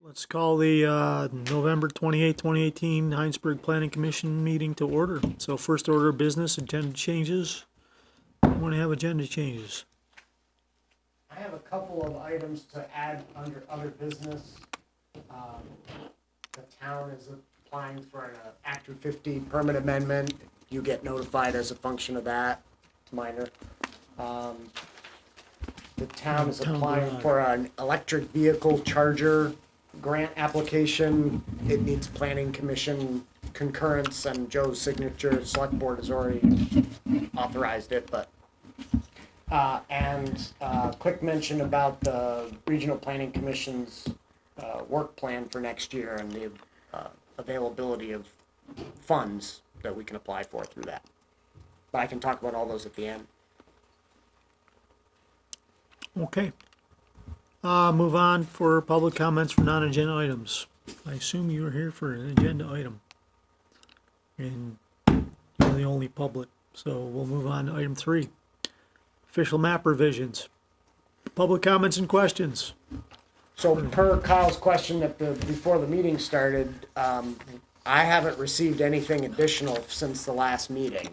Let's call the November 28, 2018 Hinesburg Planning Commission meeting to order. So first order of business, agenda changes. We want to have agenda changes. I have a couple of items to add under other business. The town is applying for an Act 250 permit amendment. You get notified as a function of that. It's minor. The town is applying for an electric vehicle charger grant application. It needs planning commission concurrence and Joe's signature. Select board has already authorized it, but quick mention about the Regional Planning Commission's work plan for next year and the availability of funds that we can apply for through that. But I can talk about all those at the end. Okay. Move on for public comments for non-agenda items. I assume you're here for an agenda item. And you're the only public, so we'll move on to item 3. Official map revisions. Public comments and questions. So per Kyle's question before the meeting started, I haven't received anything additional since the last meeting.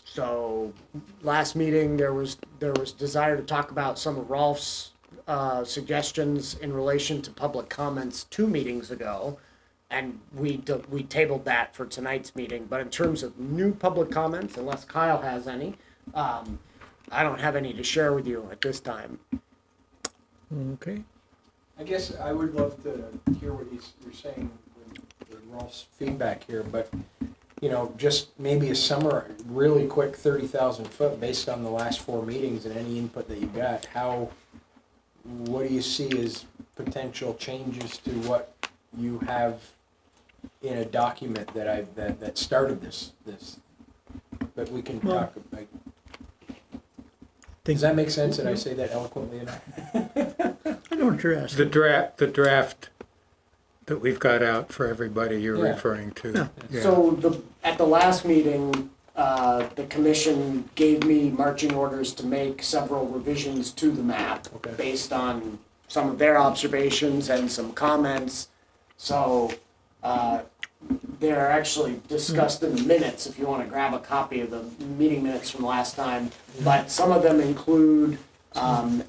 So last meeting, there was desire to talk about some of Rolf's suggestions in relation to public comments 2 meetings ago, and we tabled that for tonight's meeting. But in terms of new public comments, unless Kyle has any, I don't have any to share with you at this time. Okay. I guess I would love to hear what you're saying with Rolf's feedback here, but just maybe a summary, really quick, 30,000 foot based on the last 4 meetings and any input that you got. What do you see as potential changes to what you have in a document that started this? But we can talk about. Does that make sense? Did I say that eloquently enough? I know what you're asking. The draft that we've got out for everybody you're referring to. Yeah. So at the last meeting, the commission gave me marching orders to make several revisions to the map based on some of their observations and some comments. So they're actually discussed in the minutes if you want to grab a copy of the meeting minutes from last time. But some of them include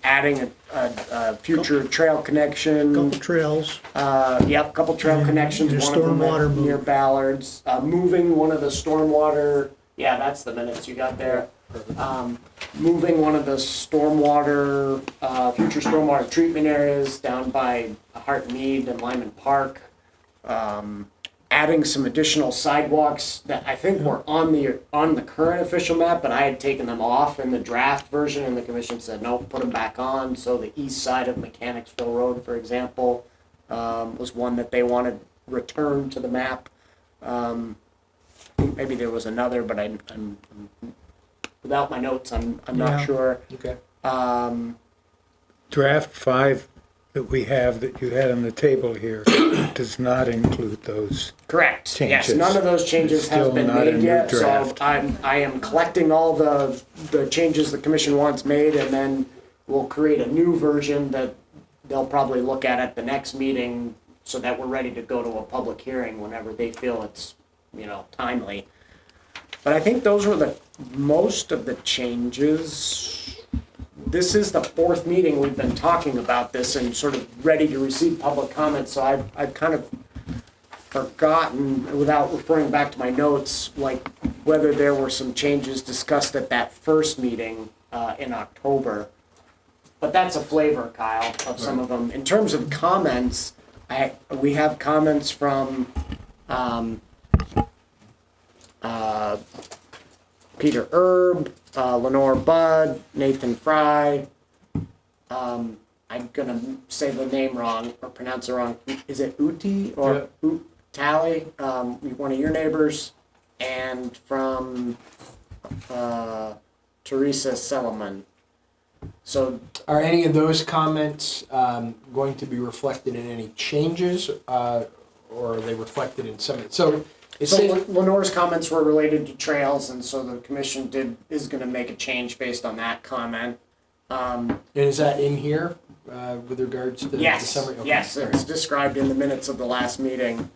adding a future trail connection. Couple trails. Couple trail connections. And one of them stormwater near Ballards. Moving one of the stormwater. Yeah, that's the minutes you got there. Moving one of the stormwater, future stormwater treatment areas down by Hart Mead and Lyman Park. Adding some additional sidewalks that I think were on the current official map, but I had taken them off in the draft version, and the commission said, no, put them back on. So the east side of Mechanicsville Road, for example, was one that they wanted returned to the map. Maybe there was another, but I'm without my notes, I'm not sure. Okay. Draft 5 that we have that you had on the table here does not include those. Correct. Changes. Yes, none of those changes It's have still been not a made new yet. draft. So I am collecting all the changes the commission wants made, and then we'll create a new version that they'll probably look at the next meeting, so that we're ready to go to a public hearing whenever they feel it's timely. But I think those were most of the changes. This is the 4th meeting we've been talking about this and sort of ready to receive public comments. So I've kind of forgotten, without referring back to my notes, like whether there were some changes discussed at that first meeting in October. But that's a flavor, Kyle, of some of them. In terms of comments, we have comments from Peter Erb, Lenore Budd, Nathan Fry. I'm gonna say the name wrong or pronounce it wrong. Is it Uti or Tally? One of your neighbors, and from Teresa Sellerman. So, are any of those comments going to be reflected in any changes, or are they reflected in some? So Lenore's comments were related to trails, and so the commission is going to make a change based on that comment. And is that in here? with regards to the Yes, summary? Okay, yes, all it's right. described in the minutes of the last meeting.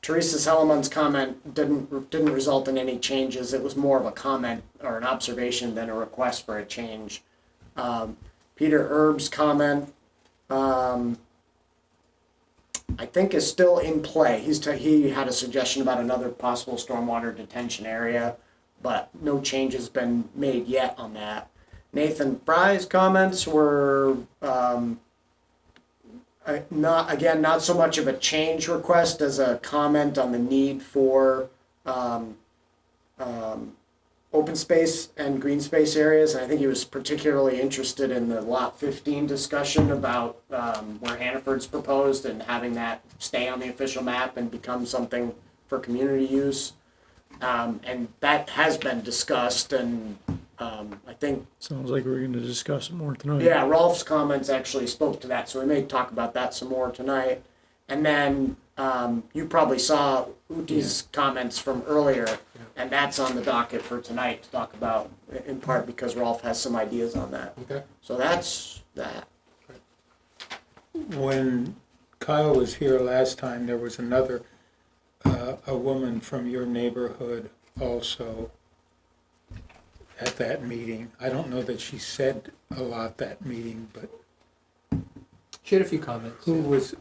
Teresa Selemon's comment didn't result in any changes. It was more of a comment or an observation than a request for a change. Peter Erb's comment, I think is still in play. He had a suggestion about another possible stormwater detention area, but no change has been made yet on that. Nathan Fry's comments were not so much of a change request as a comment on the need for open space and green space areas. And I think he was particularly interested in the Lot 15 discussion about where Hannaford's proposed and having that stay on the official map and become something for community use. And that has been discussed, and I think, Sounds like we're gonna discuss it more tonight. yeah, Rolf's comments actually spoke to that, so we may talk about that some more tonight. And then you probably saw Uti's comments from earlier, and that's on the docket for tonight to talk about, in part because Rolf has some ideas on that. Okay. So that's that. When Kyle was here last time, there was another, a woman from your neighborhood also at that meeting. I don't know that she said a lot that meeting, but She had a few comments. who was?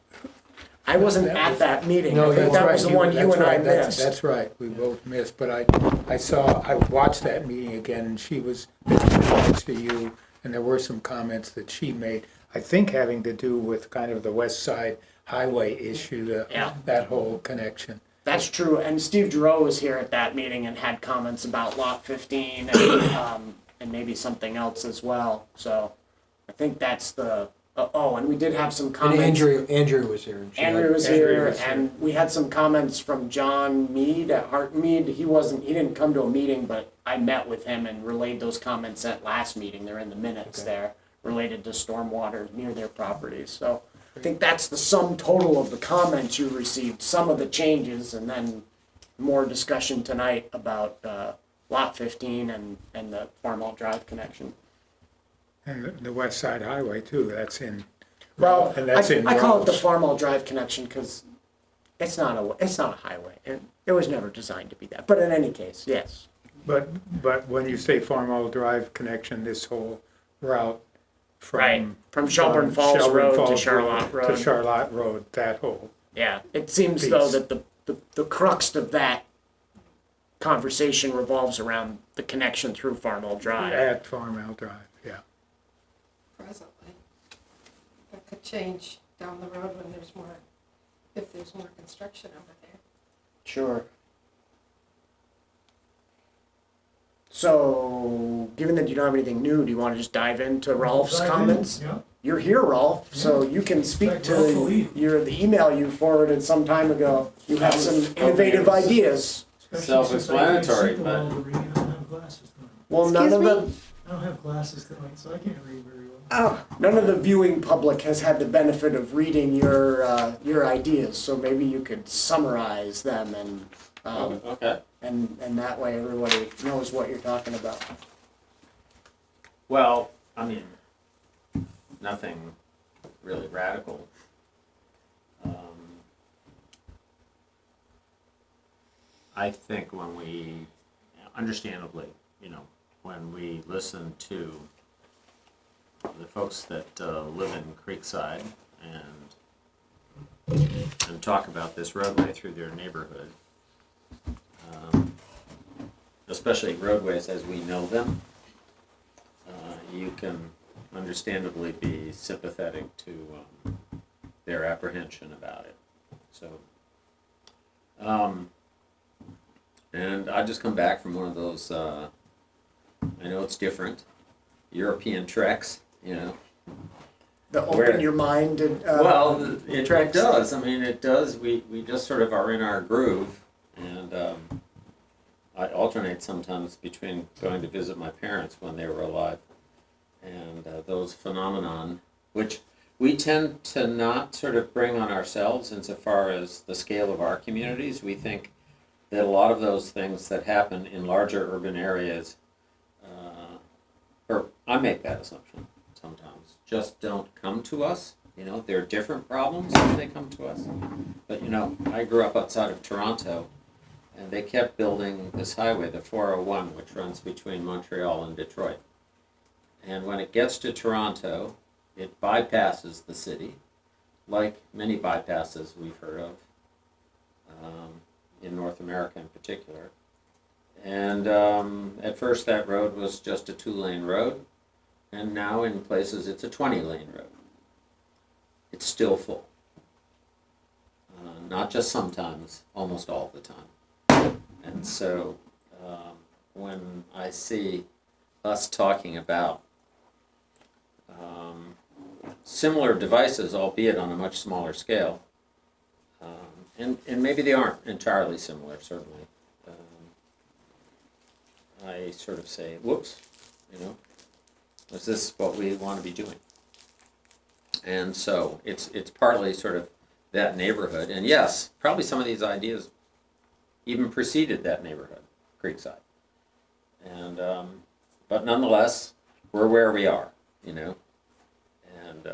I wasn't That at was- that meeting. No, I think that's that was the right, one you that's and I right, that's- missed. That's right, we both missed, but I watched that meeting again, and she was next to you, and there were some comments that she made, I think having to do with kind of the west side highway issue, Yeah. that whole connection. That's true, and Steve Giroux was here at that meeting and had comments about Lot 15 and maybe something else as well. So I think that's the, and we did have some And comments. Andrew was here. And she Andrew had- was Andrew here, was here. and we had some comments from John Mead at Hartmead. He didn't come to a meeting, but I met with him and relayed those comments at last meeting. They're in the minutes Okay. there, related to stormwater near their properties. So I think that's the sum total of the comments you received, some of the changes, and then more discussion tonight about Lot 15 and the Farmall Drive connection. And the west side highway too, that's in, Well, and that's in I call it the Rose. Farmall Drive connection because it's not a highway, and it was never designed to be that. But in any case, yes. But when you say Farmall Drive connection, this whole route From Shelburne Falls Road to Falls Charlotte To Road. Charlotte Road, that whole, Yeah, it seems though Piece. that the crux of that conversation revolves around the connection through Farmall Drive. at Farmall Drive, yeah. Presently. That could change down the road when there's more, if there's more construction over there. Sure. So, given that you don't have anything new, do you want to just dive into Rolf's comments? Yeah. You're here, Rolf, so you can speak Expect Rolf to to lead. the email you forwarded some time ago. You have some innovative ideas. Self-explanatory, but- I don't have glasses tonight. Well, none of Excuse the I don't have glasses tonight, so I can't read very well. Oh, none of the viewing public has had the benefit of reading your ideas, so maybe you could summarize them and Okay. and that way everybody knows what you're talking about. Well, I mean, nothing really radical. I think when we, understandably, when we listen to the folks that live in Creekside and talk about this roadway through their neighborhood, especially roadways as we know them, you can understandably be sympathetic to their apprehension about it. So, and I just come back from one of those, I know it's different, European treks, The Where- open your mind and well, it treks. does. I mean, it does. We just sort of are in our groove, and I alternate sometimes between going to visit my parents when they were alive, and those phenomenon, which we tend to not sort of bring on ourselves insofar as the scale of our communities. We think that a lot of those things that happen in larger urban areas, or I make that assumption sometimes, just don't come to us. You know, there are different problems when they come to us. But, you know, I grew up outside of Toronto, and they kept building this highway, the 401, which runs between Montreal and Detroit. And when it gets to Toronto, it bypasses the city, like many bypasses we've heard of, in North America in particular. And at first that road was just a 2-lane road, and now in places it's a 20-lane road. It's still full. Not just sometimes, almost all the time. And so when I see us talking about similar devices, albeit on a much smaller scale, and maybe they aren't entirely similar, certainly, I sort of say, whoops, you know, is this what we want to be doing? And so it's partly sort of that neighborhood. And yes, probably some of these ideas even preceded that neighborhood, Creekside. And but nonetheless, we're where we are, you know. And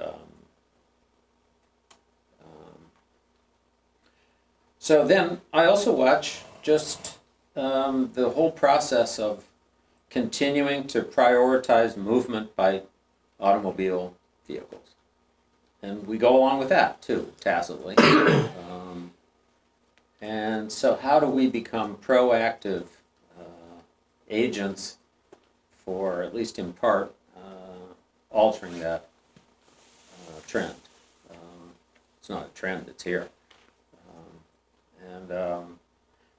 so then I also watch just the whole process of continuing to prioritize movement by automobile vehicles. And we go along with that too, tacitly. And so how do we become proactive agents for, at least in part, altering that trend? It's not a trend, it's here.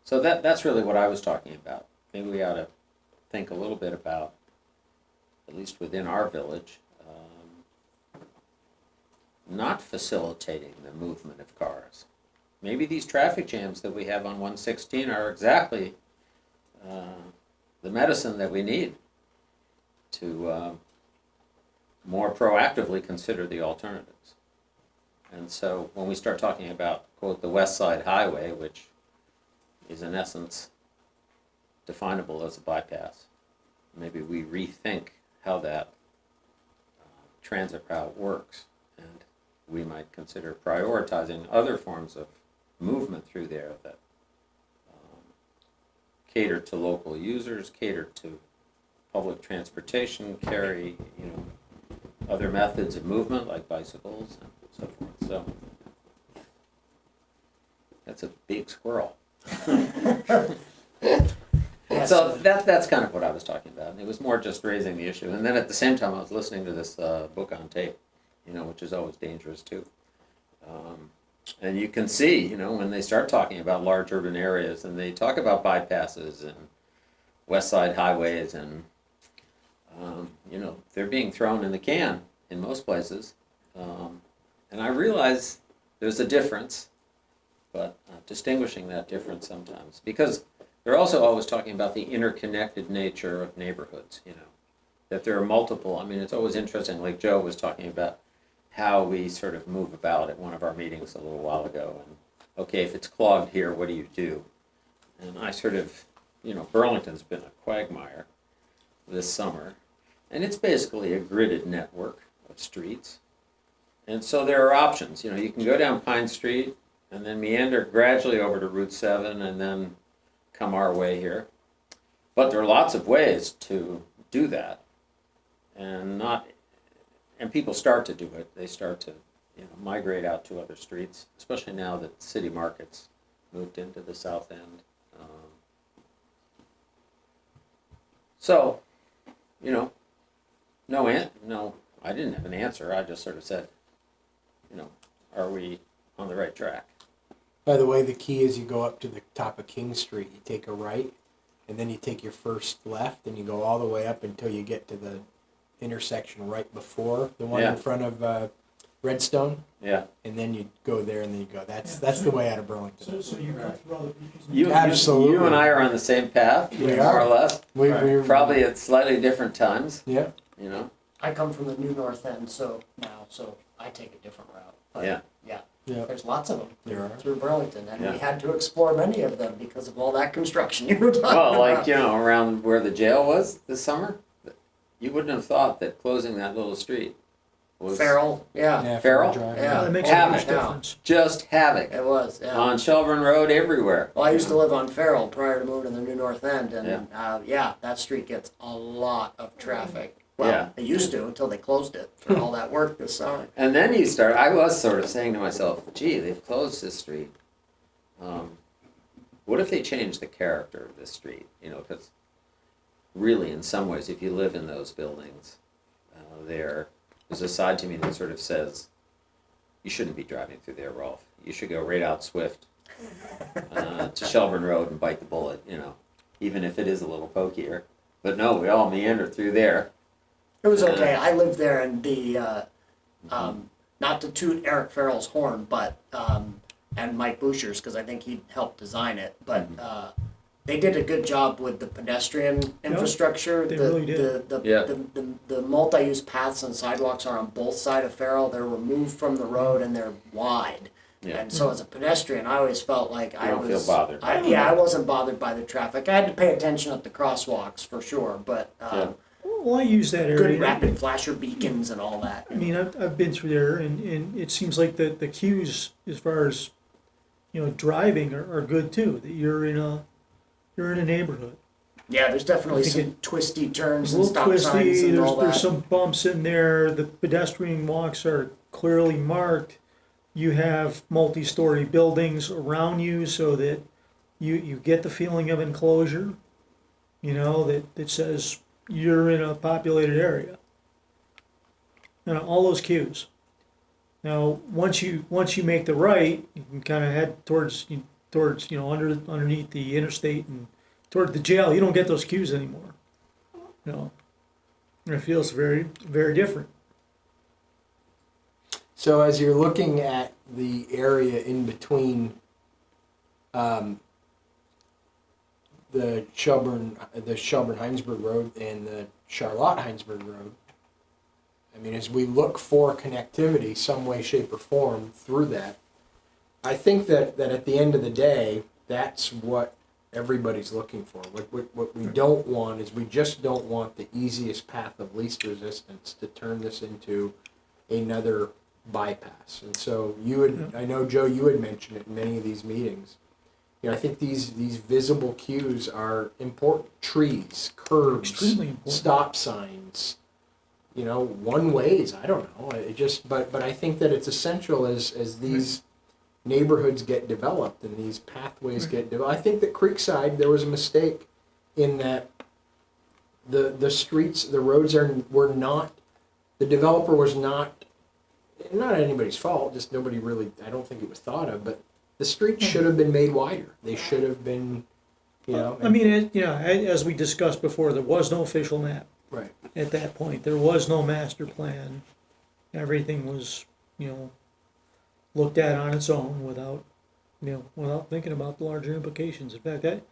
So that's really what I was talking about. Maybe we ought to think a little bit about, at least within our village, not facilitating the movement of cars. Maybe these traffic jams that we have on 116 are exactly the medicine that we need to more proactively consider the alternatives. And so when we start talking about, quote, the West Side Highway, which is in essence definable as a bypass, maybe we rethink how that transit route works, and we might consider prioritizing other forms of movement through there that cater to local users, cater to public transportation, carry, you know, other methods of movement like bicycles and so forth. So that's a big squirrel. So that's kind of what I was talking about. It was more just raising the issue. And then at the same time, I was listening to this book on tape, you know, which is always dangerous too. And you can see, you know, when they start talking about large urban areas and they talk about bypasses and West Side highways and, you know, they're being thrown in the can in most places. And I realize there's a difference, but distinguishing that difference sometimes. Because they're also always talking about the interconnected nature of neighborhoods, you know, that there are multiple. I mean, it's always interesting, like Joe was talking about how we sort of move about at one of our meetings a little while ago. And, okay, if it's clogged here, what do you do? And I sort of, you know, Burlington's been a quagmire this summer. And it's basically a gridded network of streets. And so there are options. You know, you can go down Pine Street and then meander gradually over to Route 7 and then come our way here. But there are lots of ways to do that. And people start to do it. They start to, you know, migrate out to other streets, especially now that city markets moved into the south end. So, you know, no, I didn't have an answer. I just sort of said, you know, are we on the right track? By the way, the key is you go up to the top of King Street, you take a right, and then you take your first left, and you go all the way up until you get to the intersection right before the one Yeah. in front of Redstone, Yeah. and then you go there, and then you go. That's the way out of Burlington. So you're comfortable with Absolutely. You and I are on the same path, We more are. or less. We're Probably at slightly different times, Yeah. you know? I come from the new north end, so I take a different route. But Yeah. Yeah. there's lots of them There are. through Burlington, and Yeah. we had to explore many of them because of all that construction you were talking Well, like, about. you know, around where the jail was this summer, you wouldn't have thought that closing that little street was Farrell, yeah, Farrell? Drive. yeah. That makes a Havoc. huge difference. just havoc It was, yeah. on Shelburne Road everywhere. Well, I used to live on Farrell prior to moving to the new North End, and, Yeah. yeah, that street gets a lot of traffic. Well, Yeah. it used to until they closed it for all that work this summer. And then I was sort of saying to myself, gee, they've closed this street. What if they change the character of this street? You know, because really, in some ways, if you live in those buildings, there's a side to me that sort of says, you shouldn't be driving through there, Rolf. You should go right out Swift to Shelburne Road and bite the bullet, you know, even if it is a little pokier. But no, we all meander through there. It was okay. I lived there, and not to toot Eric Farrell's horn, but and Mike Boucher's, because I think he helped design it. But they did a good job with the pedestrian infrastructure. they really did. The multi-use paths and sidewalks are on both sides of Farrell. They're removed from the road and they're wide. Yeah. And so as a pedestrian, I always felt like I don't was. feel bothered. I wasn't bothered by the traffic. I had to pay attention at the crosswalks for sure, but. Well, I use that area. Good rapid flasher beacons and all that. I mean, I've been through there, and it seems like the queues, as far as, you know, driving are good too. That you're in a neighborhood. Yeah, there's definitely I think some twisty turns It's a and little stop signs twisty. and There's all that. some bumps in there. The pedestrian walks are clearly marked. You have multi-story buildings around you, so that you get the feeling of enclosure. You know, that says you're in a populated area. And all those cues. Now, once you make the right, you can kind of head towards you know, underneath the interstate and toward the jail. You don't get those cues anymore. You know, and it feels very, very different. So as you're looking at the area in between the Shelburne Hinesburg Road and the Charlotte Hinesburg Road, I mean, as we look for connectivity, some way, shape, or form through that, I think that at the end of the day, that's what everybody's looking for. What we don't want is we just don't want the easiest path of least resistance to turn this into another bypass. And so I know, Joe, you had mentioned it in many of these meetings. You know, I think these visible cues are important. Trees, curbs, Extremely important. stop signs, you know, one ways. I don't know. It just, but I think that it's essential as these neighborhoods get developed and these pathways get developed. I think that Creekside, there was a mistake in that the streets, the roads were not, the developer was not anybody's fault, just nobody really, I don't think it was thought of, but the streets should have been made wider. They should have been, you know. I mean, as we discussed before, there was no official map Right. at that point. There was no master plan. Everything was, you know, looked at on its own without thinking about the larger implications. In fact, at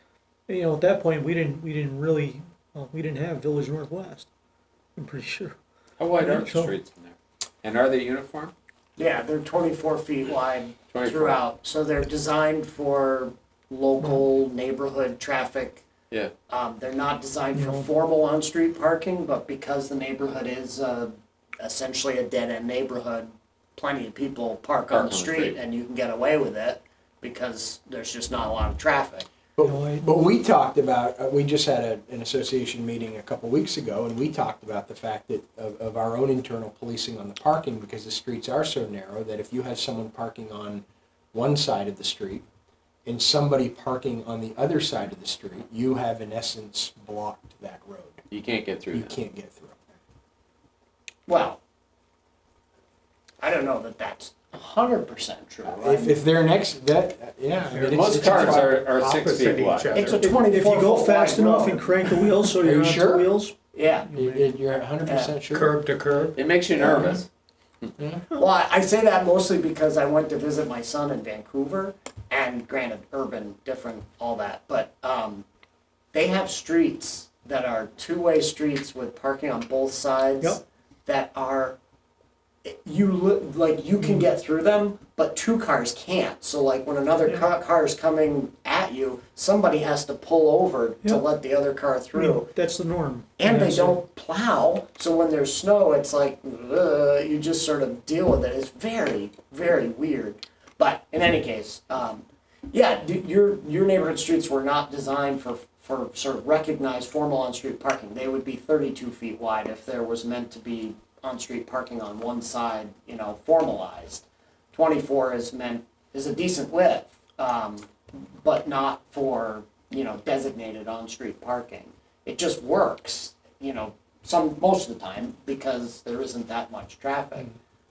that point we didn't have Village Northwest. I'm pretty sure. How wide are the So- streets in there? And are they uniform? Yeah, they're 24 feet wide 24. throughout. So they're designed for local neighborhood traffic. Yeah. They're not designed for No. formal on-street parking, but because the neighborhood is essentially a dead-end neighborhood, plenty of people park on the street and you can get away with it because there's just not a lot of traffic. But we talked about, we just had an association meeting a couple weeks ago, and we talked about the fact that of our own internal policing on the parking, because the streets are so narrow that if you have someone parking on one side of the street and somebody parking on the other side of the street, you have in essence blocked that road. You can't get through You that. can't get through. Well, I don't know that that's 100% true. Right? If they're next, that, yeah. I mean, Most it's cars like are 6 opposite feet wide. each other. It's a If 24 you go foot fast wide enough road. and crank the wheels so Are you're you on sure? two wheels. Yeah. You're 100% sure. Curb to curb. It makes you nervous. Well, I say that mostly because I went to visit my son in Vancouver, and granted, urban, different, all that, but they have streets that are two-way streets with parking on both sides. Yep. That are, you can get through them, but two cars can't. So like when another car is coming at you, somebody has to pull over Yeah. to let the other car I mean, through. that's the norm. And they that's don't plow, so when there's snow, it's like, you just sort of deal with it. It's very, very weird. But in any case, your neighborhood streets were not designed for sort of recognized formal on-street parking. They would be 32 feet wide if there was meant to be on-street parking on one side, formalized. 24 is a decent width, but not for, designated on-street parking. It just works, most of the time because there isn't that much traffic.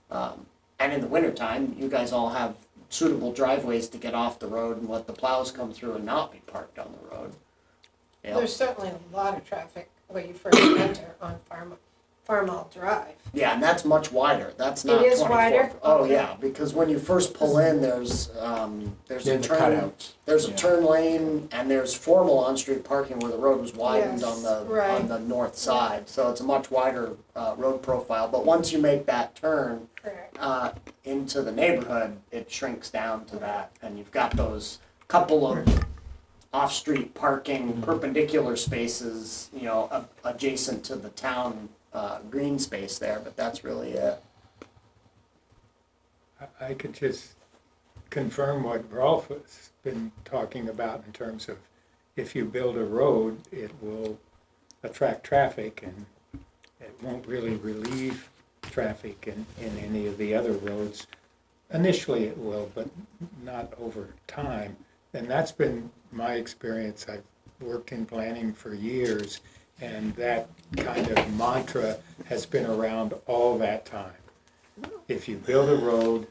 And in the wintertime, you guys all have suitable driveways to get off the road and let the plows come through and not be parked on the road. Yeah. There's certainly a lot of traffic where you first enter on Farmall Drive. Yeah, and that's much wider. That's not 24. It is wider? Oh, Okay. yeah, because when you first pull in, there's Then a the turn, cutouts. there's a Yeah. turn lane, and there's formal on-street parking where the road was widened Yes, on the right. north side. So it's a much wider road profile. But once you make that turn Correct. into the neighborhood, it shrinks down to that, and you've got those couple of off-street parking perpendicular spaces, adjacent to the town green space there, but that's really it. I could just confirm what Rolf has been talking about in terms of if you build a road, it will attract traffic and it won't really relieve traffic in any of the other roads. Initially it will, but not over time. And that's been my experience. I've worked in planning for years, and that kind of mantra has been around all that time. If you build a road,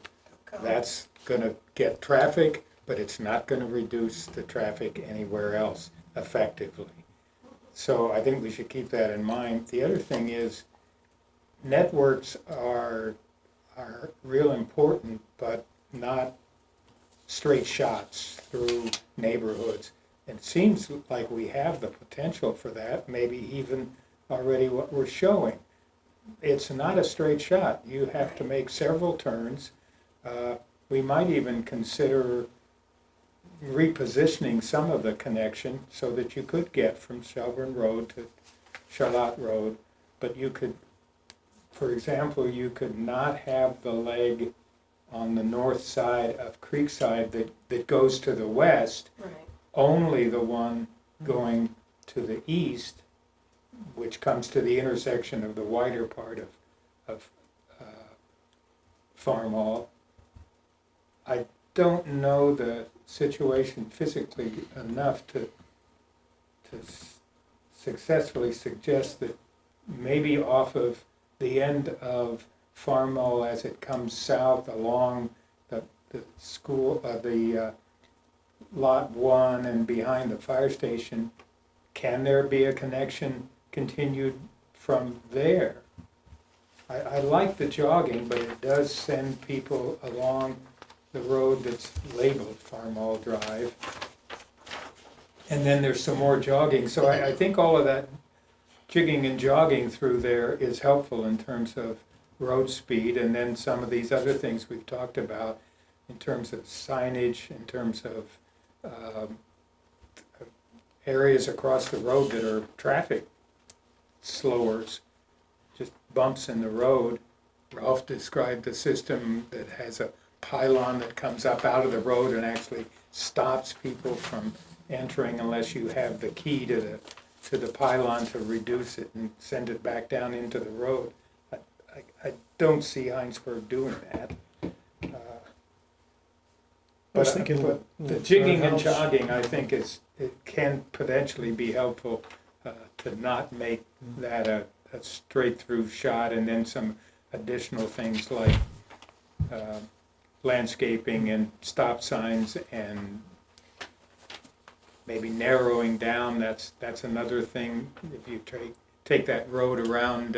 that's going to get traffic, but it's not going to reduce the traffic anywhere else effectively. So I think we should keep that in mind. The other thing is, networks are real important, but not straight shots through neighborhoods. It seems like we have the potential for that, maybe even already what we're showing. It's not a straight shot. You have to make several turns. We might even consider repositioning some of the connection so that you could get from Shelburne Road to Charlotte Road, but you could, for example, you could not have the leg on the north side of Creekside that goes to the west, Right. only the one going to the east, which comes to the intersection of the wider part of Farmall. I don't know the situation physically enough to successfully suggest that maybe off of the end of Farmall as it comes south along the school, the lot 1 and behind the fire station, can there be a connection continued from there? I like the jogging, but it does send people along the road that's labeled Farmall Drive. And then there's some more jogging. So I think all of that jigging and jogging through there is helpful in terms of road speed, and then some of these other things we've talked about in terms of signage, in terms of areas across the road that are traffic slowers, just bumps in the road. Ralph described a system that has a pylon that comes up out of the road and actually stops people from entering unless you have the key to the pylon to reduce it and send it back down into the road. I don't see Hinesburg doing that. I was thinking But the jigging and jogging, I think, it can potentially be helpful to not make that a straight-through shot, and then some additional things like landscaping and stop signs and maybe narrowing down. That's another thing. If you take that road around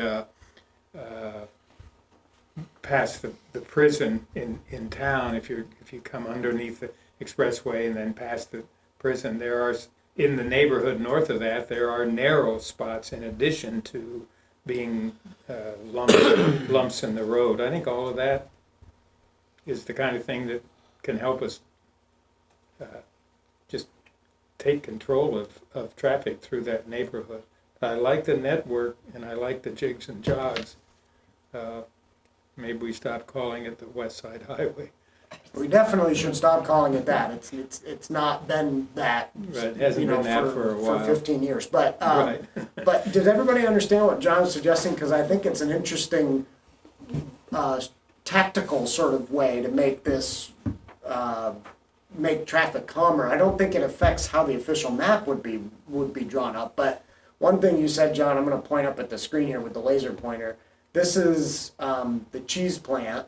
past the prison in town, if you come underneath the expressway and then past the prison, there are, in the neighborhood north of that, there are narrow spots in addition to being lumps in the road. I think all of that is the kind of thing that can help us just take control of traffic through that neighborhood. I like the network and I like the jigs and jogs. Maybe we stop calling it the West Side Highway. We definitely should stop calling it that. It's not been that, Right, it hasn't you know, been that for a while. for 15 years. But Right. but did everybody understand what John was suggesting? Because I think it's an interesting tactical sort of way to make this make traffic calmer. I don't think it affects how the official map would be drawn up. But one thing you said, John, I'm going to point up at the screen here with the laser pointer. This is the cheese plant.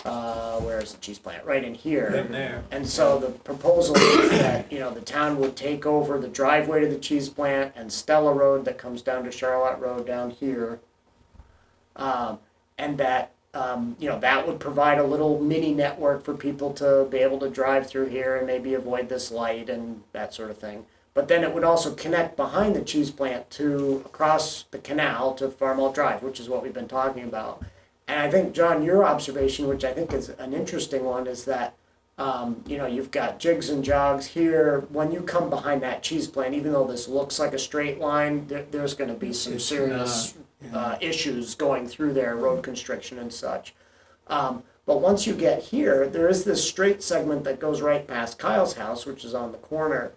Where is the cheese plant? Right in here. In there. And so the proposal is that, you know, the town would take over the driveway to the cheese plant and Stella Road that comes down to Charlotte Road down here. And that, you know, that would provide a little mini network for people to be able to drive through here and maybe avoid this light and that sort of thing. But then it would also connect behind the cheese plant to across the canal to Farmall Drive, which is what we've been talking about. And I think, John, your observation, which I think is an interesting one, is that, you know, you've got jigs and jogs here. When you come behind that cheese plant, even though this looks like a straight line, there's going to be some It's serious not, issues going through there, road constriction and such. But once you get here, there is this straight segment that goes right past Kyle's house, which is on the corner.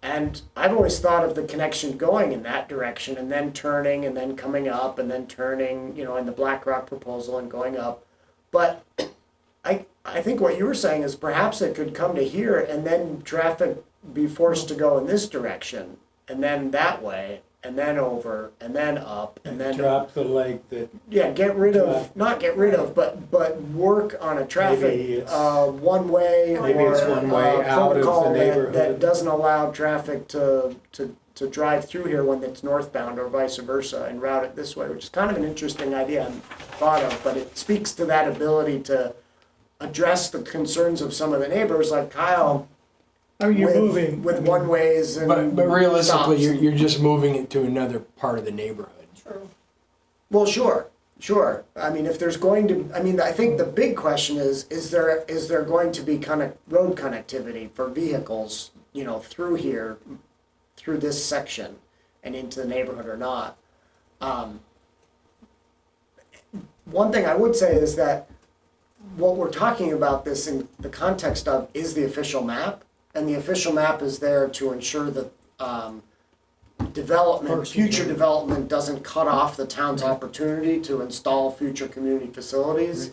And I've always thought of the connection going in that direction and then turning and then coming up and then turning, you know, in the Black Rock proposal and going up. But I think what you were saying is perhaps it could come to here and then traffic be forced to go in this direction and then that way and then over and then up and then Drop the leg that, yeah, not get rid of, but work on a Maybe traffic it's- one way Maybe it's or one way out of the protocol that neighborhood. doesn't allow traffic to drive through here when it's northbound or vice versa and route it this way, which is kind of an interesting idea and thought of, but it speaks to that ability to address the concerns of some of the neighbors like Kyle Are you with, moving? with one ways and But realistically, stops. you're just moving it to another part of the neighborhood. True. Well, sure. I mean, if there's going to, I mean, I think the big question is there going to be road connectivity for vehicles, you know, through here, through this section and into the neighborhood or not? One thing I would say is that what we're talking about this in the context of is the official map, and the official map is there to ensure that future development doesn't cut off the town's opportunity to install future community facilities.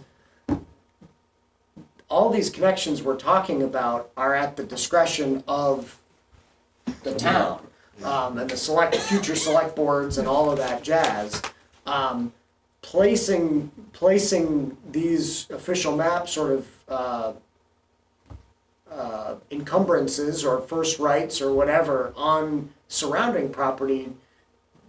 All these connections we're talking about are at the discretion of the town, and the future select boards and all of that jazz. Placing these official map sort of encumbrances or first rights or whatever on surrounding property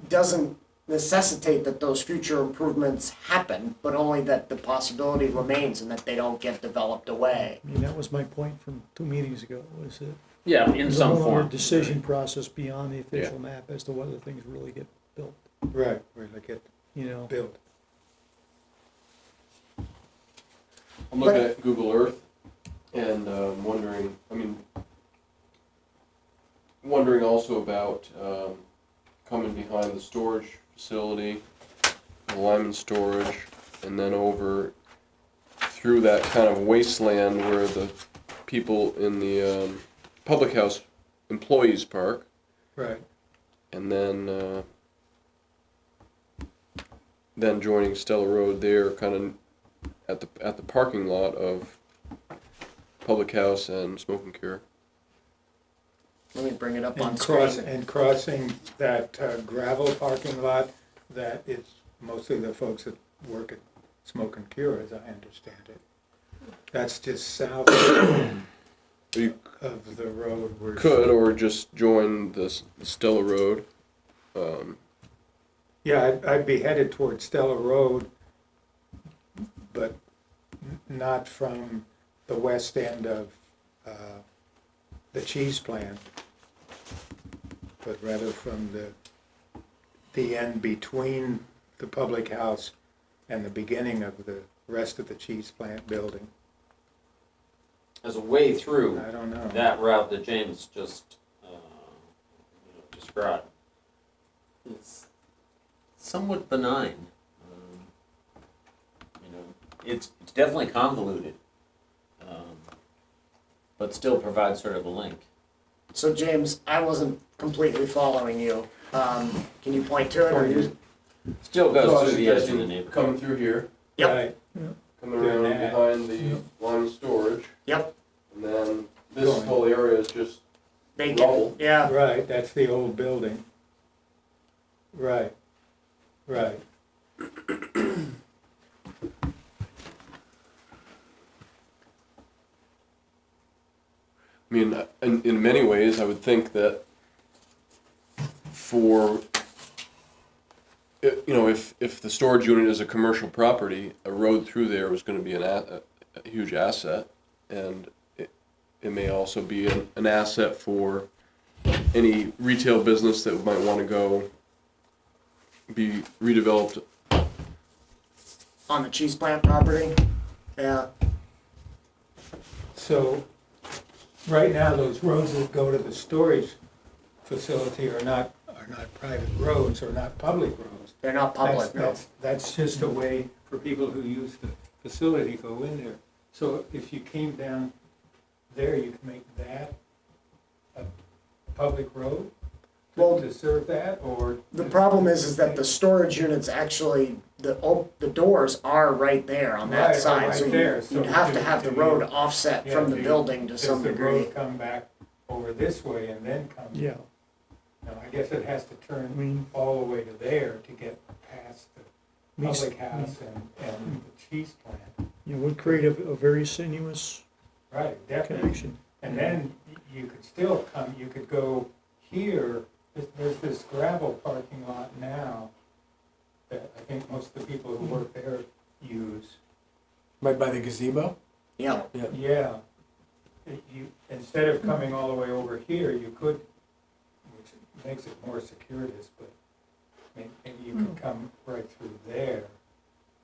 doesn't necessitate that those future improvements happen, but only that the possibility remains and that they don't get developed away. I mean, that was my point from 2 meetings ago, was that Yeah, in there's a some more form. decision process beyond the official map as to whether things really get built, right, where they get you know? built. I'm looking at Google Earth and wondering also about coming behind the storage facility, the Lyman storage, and then over through that kind of wasteland where the people in the public house employees park, Right. and then joining Stella Road there, kind of at the parking lot of Public House and Smoke and Cure. Let me bring it up on And screen. crossing that gravel parking lot, that is mostly the folks that work at Smoke and Cure, as I understand it. That's just south You of the road where. could, or just join the Stella Road. Yeah, I'd be headed toward Stella Road, but not from the west end of the cheese plant, but rather from the end between the public house and the beginning of the rest of the cheese plant building. As a way through I don't know. that route that James just described, it's somewhat benign. It's definitely convoluted, but still provides sort of a link. So James, I wasn't completely following you. Can you point to it or use? Still So I goes was through the edge of the suggesting neighborhood. coming through here, Yep. Right. coming Doing around that. behind the line of storage, Yep, and then this Going. whole area is just vacant, rubble. yeah. Right, that's the old building. Right, right. I mean, in many ways, I would think that for, if the storage unit is a commercial property, a road through there was gonna be a huge asset. And it may also be an asset for any retail business that might wanna go be redeveloped. On the cheese plant property, yeah. So, right now, those roads that go to the storage facility are not private roads, or not public roads. They're not public, no. That's just a way for people who use the facility to go in there. So if you came down there, you can make that a public road Well, to serve that, or? the problem is that the storage units actually, the doors are right there on that Right, side. right So there. you'd So have to do- have the do road you- offset Yeah, from the do you- building to some Does the degree. road come back over this way and then come? Yeah, No, I guess it has to I turn mean, all the way to there to get past the least, public house and the cheese plant. you would create a very sinuous Right, definitely. connection. And then you could still come, you could go here, there's this gravel parking lot now that I think most of the people who work there use. Right by the gazebo? Yeah, Yeah. Instead of coming all the way over here, you could, which makes it more circuitous, but maybe you could come right through there.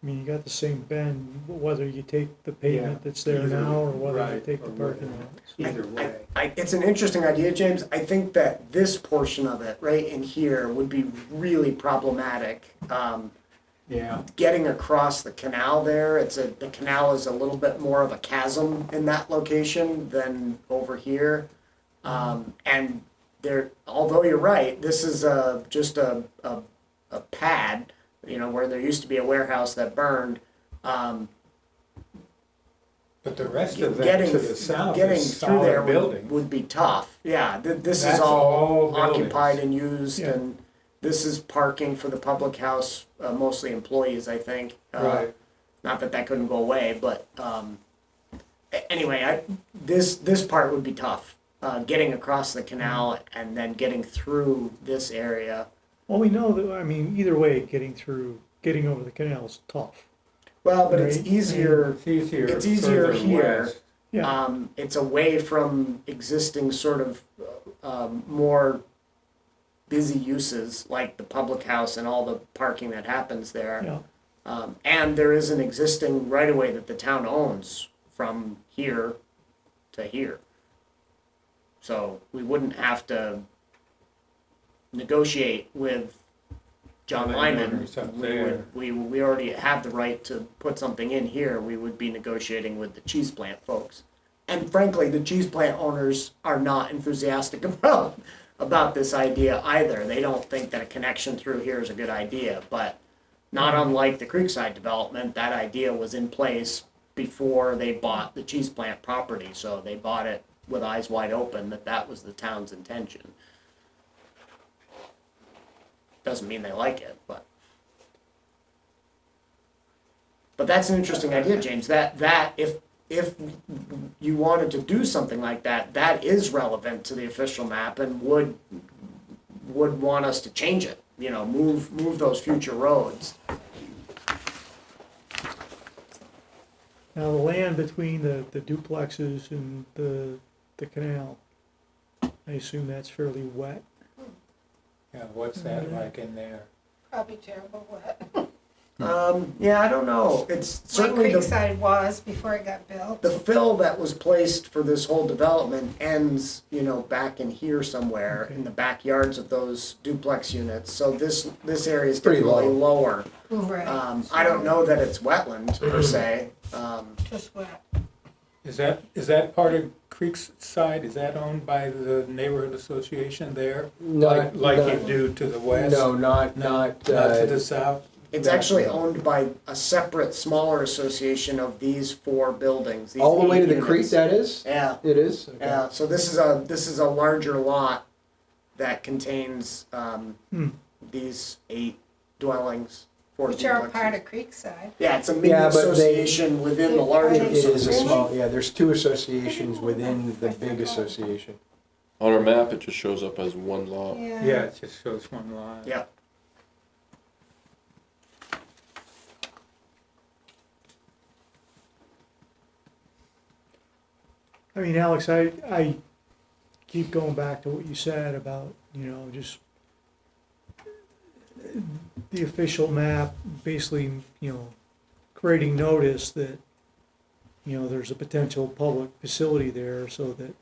I mean, you got the same bend, whether you take the pavement Yeah, that's there either- now, or whether you right, take the or parking whatever. lot. Either way. it's an interesting idea, James. I think that this portion of it, right in here, would be really problematic. Yeah, Getting across the canal there, the canal is a little bit more of a chasm in that location than over here. And there, although you're right, this is just a pad, where there used to be a warehouse that burned. but the rest of that Getting, to the south getting is through there solid building. would be tough. Yeah, this is That's all all occupied buildings. and used, Yeah. and this is parking for the public house, mostly employees, I think. Right. Not that couldn't go away, but anyway, this part would be tough. Getting across the canal and then getting through this area. Well, we know that, I mean, either way, getting over the canal is tough. Well, but it's Right. easier. It's easier. It's easier further here. west. Yeah, It's away from existing sort of more busy uses like the public house and all the parking that happens there. yeah. And there is an existing right of way that the town owns from here to here. So we wouldn't have to negotiate with John Lyman. Landowners up there. We already have the right to put something in here. We would be negotiating with the cheese plant folks. And frankly, the cheese plant owners are not enthusiastic about this idea either. They don't think that a connection through here is a good idea, but not unlike the Creekside development, that idea was in place before they bought the cheese plant property, so they bought it with eyes wide open that was the town's intention. Doesn't mean they like it, but that's an interesting idea, James, that if you wanted to do something like that, that is relevant to the official map and would want us to change it, move those future roads. Now, the land between the duplexes and the canal, I assume that's fairly wet. Yeah, what's that like in there? Probably terrible wet. Yeah, I don't know. It's Like certainly the Creekside was before it got built. the fill that was placed for this whole development ends, back in here somewhere in the backyards of those duplex units. So this area is Pretty definitely low. lower. Right. I don't know that it's wetland per se. Just wet. Is that part of Creekside? Is that owned by the neighborhood association there? Not- Like you not- do to the west? No, not Not to the south? It's No. actually owned by a separate, smaller association of these 4 buildings. These all the way 8 to the units. creek. That is. Yeah, It is. Okay. yeah. So this is a larger lot that contains these 8 dwellings. 4 Which are duplexes. part of Creekside. Yeah, it's a mini Yeah, but they- association within the larger It It is a association. small. Yeah, there's 2 associations within the big association. On our map, it just shows up as one lot. Yeah, it just shows one line. Yeah. I mean, Alex, I keep going back to what you said about, just the official map, basically, creating notice that, there's a potential public facility there so that,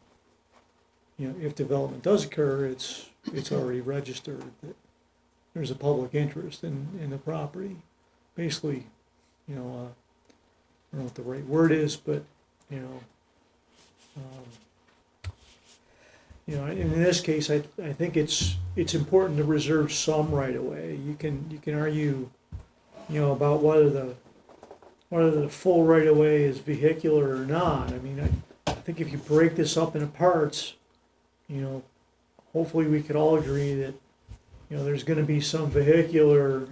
if development does occur, it's already registered that there's a public interest in the property. Basically, I don't know what the right word is, but, in this case, I think it's important to reserve some right of way. You can argue, about whether the full right of way is vehicular or not. I mean, I think if you break this up into parts, hopefully we could all agree that, there's going to be some vehicular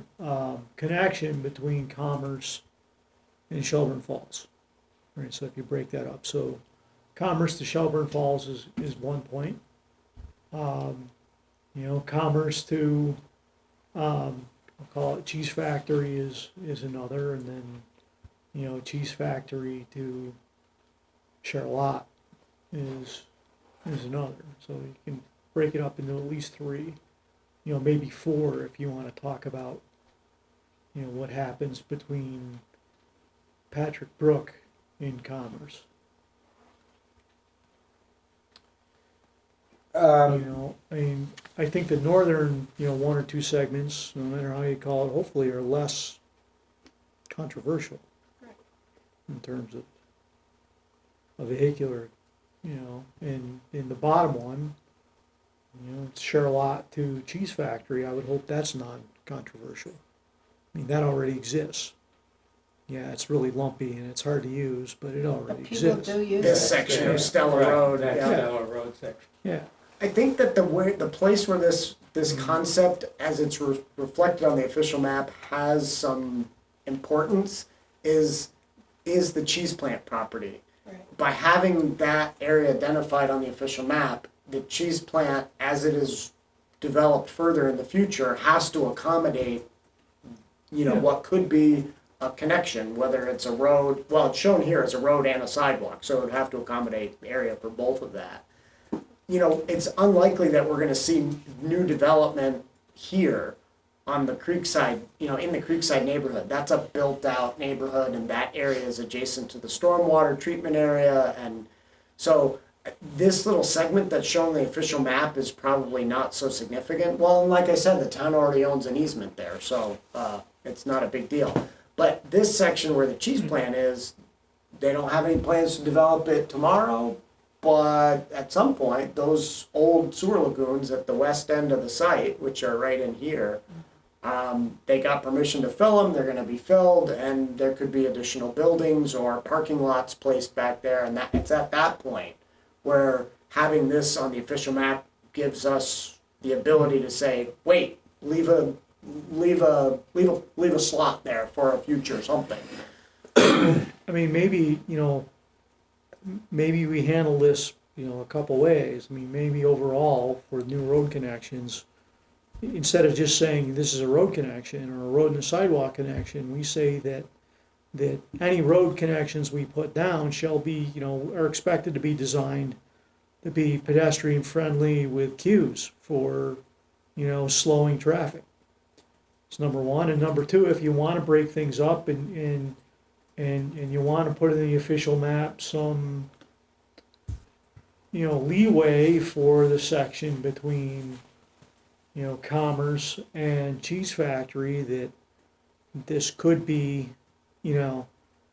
connection between Commerce and Shelburne Falls. Right, so if you break that up, so Commerce to Shelburne Falls is one point. Commerce to, I'll call it Cheese Factory is another, and then, Cheese Factory to Charlotte is another. So you can break it up into at least 3, maybe 4 if you want to talk about, what happens between Patrick Brook and Commerce. I mean, I think the northern, 1 or 2 segments, no matter how you call it, hopefully are less controversial in terms of a vehicular, and in the bottom one, it's Charlotte to Cheese Factory. I would hope that's non-controversial. I mean, that already exists. Yeah, it's really lumpy and it's hard to use, but it already But people exists. do use This it. section of Stella Right, Road. that Yeah. Stella Road section. Yeah. I think that the place where this concept, as it's reflected on the official map, has some importance is the cheese plant property. Right. By having that area identified on the official map, the cheese plant, as it is developed further in the future, has to accommodate, what could be a connection, whether it's a road. Well, it's shown here as a road and a sidewalk, so it would have to accommodate area for both of that. It's unlikely that we're gonna see new development here on the Creekside, in the Creekside neighborhood. That's a built-out neighborhood, and that area is adjacent to the stormwater treatment area, and so this little segment that's shown on the official map is probably not so significant. Well, and like I said, the town already owns an easement there, so it's not a big deal. But this section where the cheese plant is, they don't have any plans to develop it tomorrow, but at some point, those old sewer lagoons at the west end of the site, which are right in here, they got permission to fill them, they're gonna be filled, and there could be additional buildings or parking lots placed back there, and it's at that point where having this on the official map gives us the ability to say, wait, leave a slot there for a future something. I mean, maybe, maybe we handle this, a couple ways. I mean, maybe overall for new road connections, instead of just saying this is a road connection or a road and a sidewalk connection, we say that any road connections we put down shall be, are expected to be designed to be pedestrian friendly with cues for, slowing traffic. It's number one. And number two, if you want to break things up and you want to put in the official map some, leeway for the section between, Commerce and Cheese Factory, that this could be,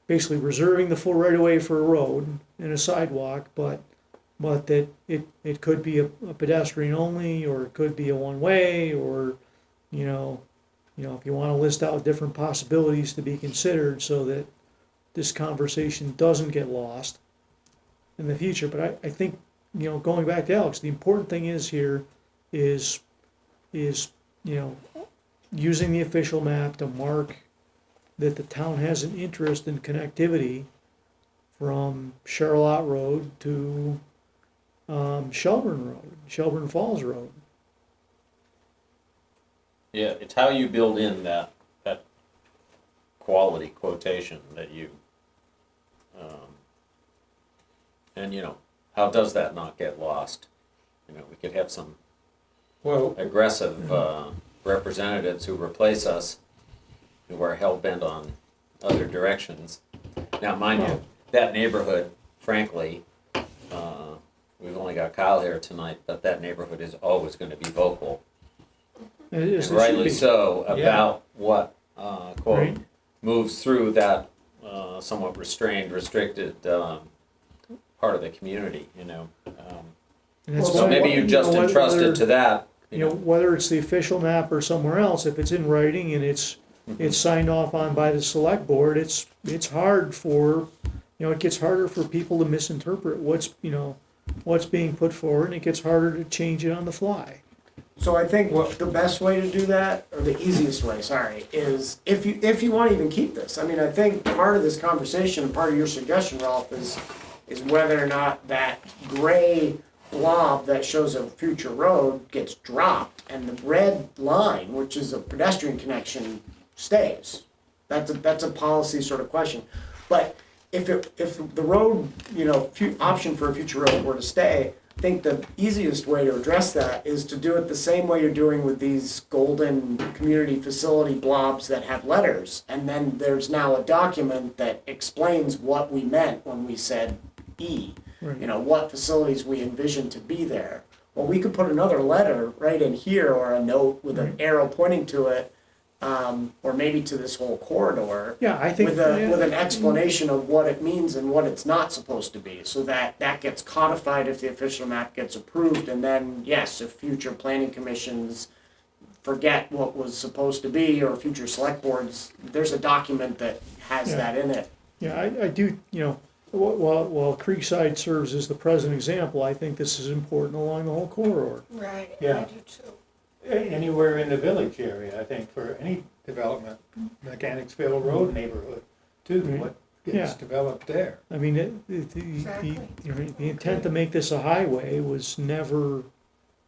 basically reserving the full right of way for a road and a sidewalk, but that it could be a pedestrian only, or it could be a one way, or, if you want to list out different possibilities to be considered so that this conversation doesn't get lost in the future. But I think, going back to Alex, the important thing is here is, using the official map to mark that the town has an interest in connectivity from Charlotte Road to Shelburne Falls Road. Yeah, it's how you build in that quality quotation that you, and how does that not get lost? We could have some Well, aggressive representatives who replace us, who are hell-bent on other directions. Now, mind you, that neighborhood, frankly, we've only got Kyle here tonight, but that neighborhood is always gonna be vocal, and rightly so, about what, quote, Right. moves through that somewhat restricted part of the community, And that's So why, maybe you just entrust whether- it to that, whether it's the official map or somewhere else, if it's in writing and it's signed off on by the select board, it's hard for, it gets harder for people to misinterpret what's being put forward, and it gets harder to change it on the fly. So I think the best way to do that, or the easiest way, sorry, is if you want to even keep this. I mean, I think part of this conversation, part of your suggestion, Ralph, is whether or not that gray blob that shows a future road gets dropped, and the red line, which is a pedestrian connection, stays. That's a policy sort of question. But if the road, option for a future road were to stay, I think the easiest way to address that is to do it the same way you're doing with these golden community facility blobs that have letters. And then there's now a document that explains what we meant when we said E. Right. What facilities we envision to be there. Well, we could put another letter right in here, or a note with an arrow pointing to it, or maybe to this whole corridor. Yeah, I think. With an explanation of what it means and what it's not supposed to be, so that gets codified if the official map gets approved, and then, yes, if future planning commissions forget what was supposed to be, or future select boards, there's a document that has Yeah. that in it. Yeah, I do, while Creekside serves as the present example, I think this is important along the whole corridor. Right, Yeah. I do too. anywhere in the village area, I think, for any development, Mechanicsville Road neighborhood, too, what gets Yeah. developed there. I mean, Exactly. the intent to make this a highway was never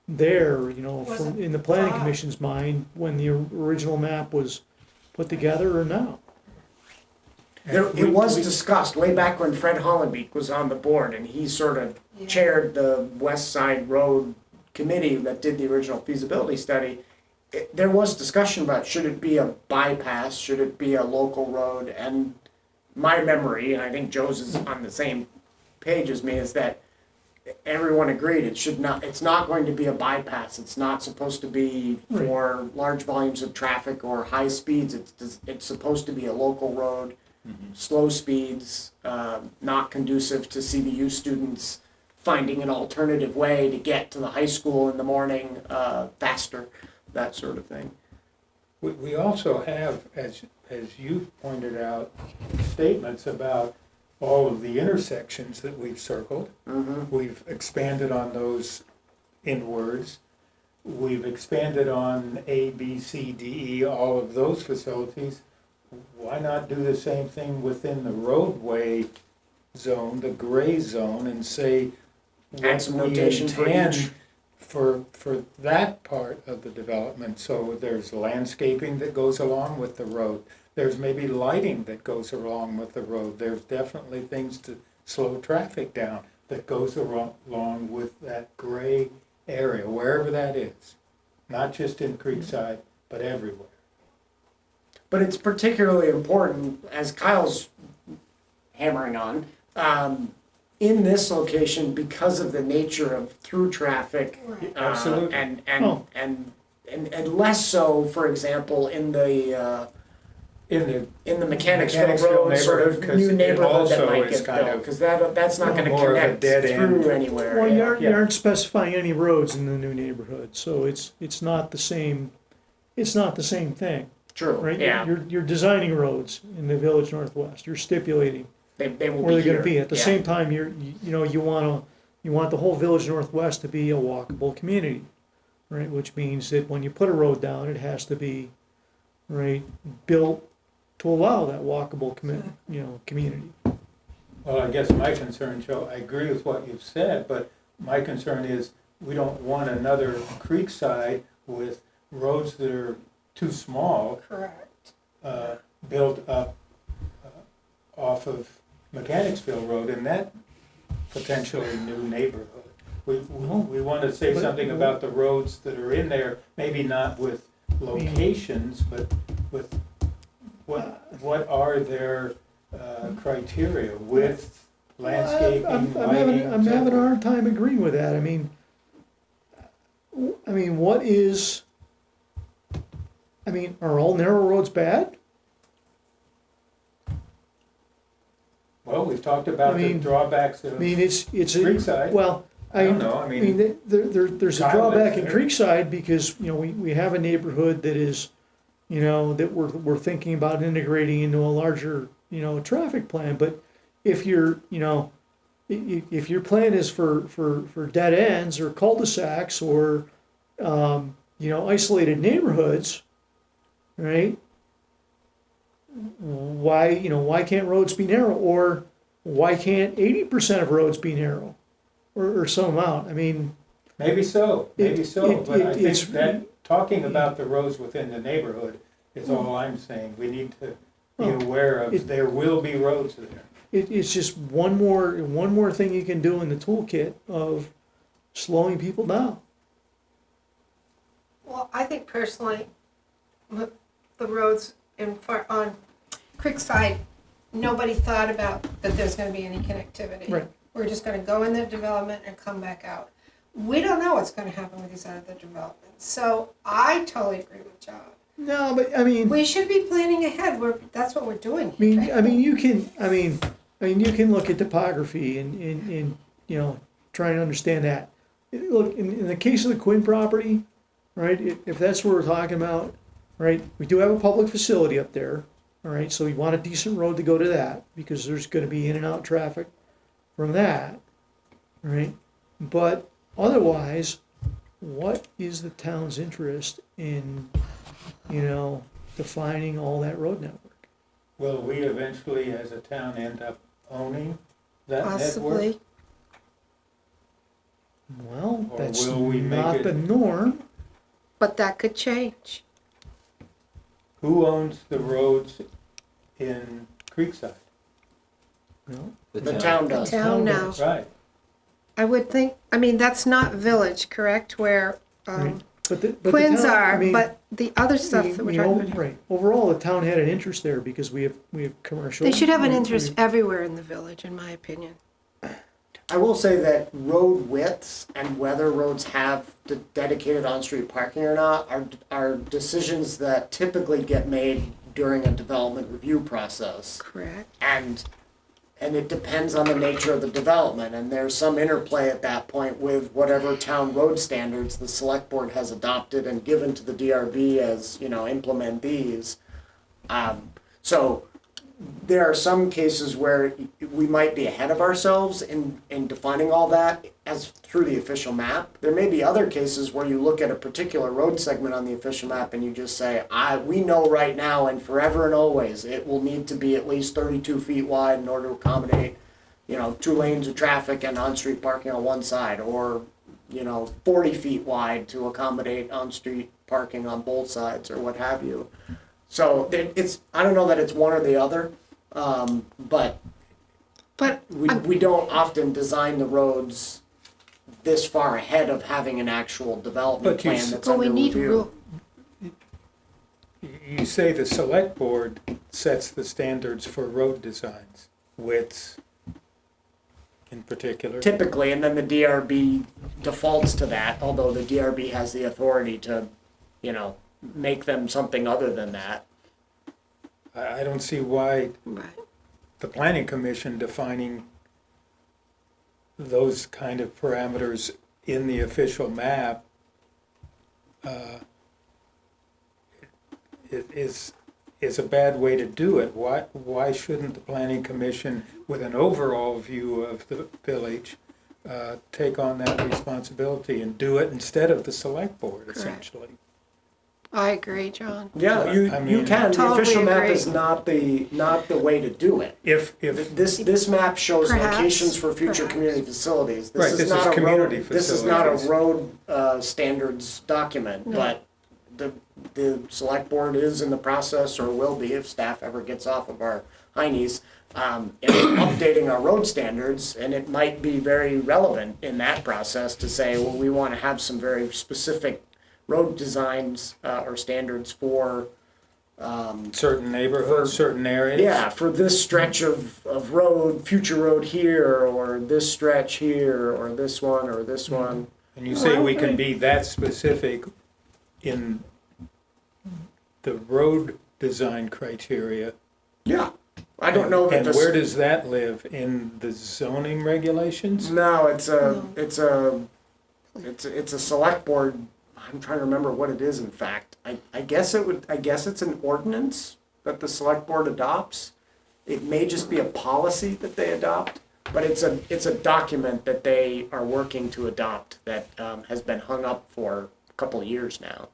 there, Wasn't in the planning thought. commission's mind when the original map was put together, or now. It was discussed way back when Fred Hollenbeek was on the board, and he sort of Yeah. chaired the West Side Road Committee that did the original feasibility study. There was discussion about, should it be a bypass, should it be a local road, and my memory, and I think Joe's is on the same page as me, is that everyone agreed it's not going to be a bypass. It's not supposed to be for large volumes of traffic or high speeds. It's supposed to be a local road, slow speeds, not conducive to CBU students finding an alternative way to get to the high school in the morning faster, that sort of thing. We also have, as you pointed out, statements about all of the intersections that we've circled. We've expanded on those in words. We've expanded on A, B, C, D, E, all of those facilities. Why not do the same thing within the roadway zone, the gray zone, and say Add what some we notation for intend each. for that part of the development? So there's landscaping that goes along with the road. There's maybe lighting that goes along with the road. There's definitely things to slow traffic down that goes along with that gray area, wherever that is. Not just in Creekside, but everywhere. But it's particularly important, as Kyle's hammering on, in this location because of the nature of through traffic. Right. Absolutely. Oh. And less so, for example, in the In the Mechanicsville Mechanicsville Road sort of neighborhood, 'cause new it neighborhood that also might is get kind built, of because that's not gonna more of a connect dead through end. anywhere. Well, yeah. you aren't specifying any roads in the new neighborhood, so it's not the same, it's not the same thing, True, right? yeah, You're designing roads in the Village Northwest, you're stipulating they will where be they're gonna here, be. At the yeah. same time, you want the whole Village Northwest to be a walkable community, right? Which means that when you put a road down, it has to be, right, built to allow that walkable community. Well, I guess my concern, Joe, I agree with what you've said, but my concern is we don't want another Creekside with roads that are too small, Correct. built up off of Mechanicsville Road in that potentially new neighborhood. We want to say But- something about the roads that are in there, maybe not with locations, but with what are their criteria, width, landscaping, I'm lighting, having a etc. hard time agreeing with that. I mean, what is, are all narrow roads bad? Well, we've talked about I the mean- drawbacks I of mean, it's a, Creekside. well, I don't know, I mean, there's a Kyle lives drawback in there. Creekside because, we have a neighborhood that is, that we're thinking about integrating into a larger, traffic plan, but if you're, if your plan is for dead ends or cul-de-sacs or, isolated neighborhoods, right? Why can't roads be narrow? Or why can't 80% of roads be narrow? Or some amount, maybe so, but I it's- think that, talking about the roads within the neighborhood is all I'm saying. We need to be aware of, there will be roads there. it's just one more thing you can do in the toolkit of slowing people down. Well, I think personally, the roads on Creekside, nobody thought about that there's gonna be any connectivity. Right. We're just gonna go in the development and come back out. We don't know what's gonna happen with these other developments, so I totally agree with John. No, but We should be planning ahead, that's what we're doing here. you can look at topography and try and understand that. Look, in the case of the Quinn property, right, if that's what we're talking about, right, we do have a public facility up there, all right, so we want a decent road to go to that, because there's gonna be in and out traffic from that, right? But otherwise, what is the town's interest in, defining all that road network? Will we eventually, as a town, end up owning that network? Possibly. Well, Or that's will we make not it- the norm. But that could change. Who owns the roads in Creekside? No, The town The does. town now. does. Right, I would think, that's not village, correct, where Right. But the Quinn's town- are, but the other stuff that we're talking about. Right, overall, the town had an interest there because we have commercial. They should have an we- interest we- everywhere in the village, in my opinion. I will say that road widths and whether roads have dedicated on-street parking or not are decisions that typically get made during a development review process. Correct. And it depends on the nature of the development, and there's some interplay at that point with whatever town road standards the select board has adopted and given to the DRB as, implement these. So there are some cases where we might be ahead of ourselves in defining all that as through the official map. There may be other cases where you look at a particular road segment on the official map and you just say, we know right now and forever and always, it will need to be at least 32 feet wide in order to accommodate, 2 lanes of traffic and on-street parking on one side, or, 40 feet wide to accommodate on-street parking on both sides, or what have you. So I don't know that it's one or the other, but But we don't often design the roads this far ahead of having an actual development But you plan s- that's But under we need review. You say the select board sets the standards for road designs, widths in particular. Typically, and then the DRB defaults to that, although the DRB has the authority to, make them something other than that. I don't see why Right. the planning commission defining those kind of parameters in the official map is a bad way to do it. Why shouldn't the planning commission, with an overall view of the village, take on that responsibility and do it instead of the select board, essentially? I agree, John. Yeah, I you mean- can. The Totally official map agree. is not the way to do it. If This map shows Perhaps, locations for future perhaps. community facilities. Right, this is not a community road, This is not a facilities. road standards document, No. but the select board is in the process, or will be if staff ever gets off of our heinies, updating our road standards, and it might be very relevant in that process to say, well, we want to have some very specific road designs or standards for certain neighborhoods, certain areas. yeah, for this stretch of road, future road here, or this stretch here, or this one, or this one. And you say we can be that specific in the road design criteria. Yeah, I don't know that And this. where does that live? In the zoning regulations? No, it's a select board. I'm trying to remember what it is. In fact, I guess it's an ordinance that the select board adopts. It may just be a policy that they adopt, but it's a document that they are working to adopt that has been hung up for a couple of years now.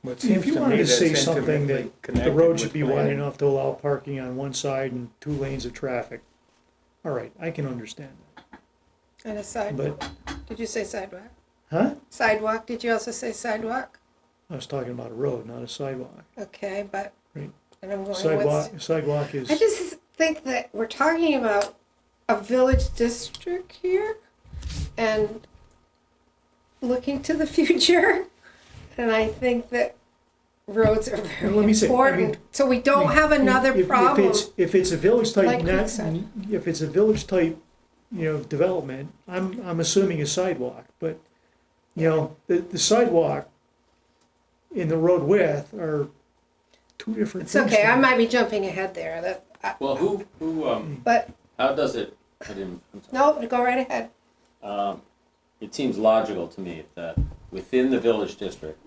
What seems If you to wanted me to say that's something intimately that the connected road with should be wide planning. enough to allow parking on one side and 2 lanes of traffic, all right, I can understand that. And a sidewalk. But, Did you say sidewalk? huh? Sidewalk, did you also say sidewalk? I was talking about a road, not a sidewalk. Okay, but, Right. and I'm going Sidewalk is, I just think that we're talking about a village district here and looking to the future. And I think that roads are very Let me say, I important. mean- So we don't have another if problem. If it's a village type, Like not, Rick said. if it's a village type, development, I'm assuming a sidewalk, but, the sidewalk and the road width are 2 different It's things. okay, to I me. might be jumping ahead there. Well, But, how does it, I didn't, I'm sorry. no, go right ahead. It seems logical to me that within the village district,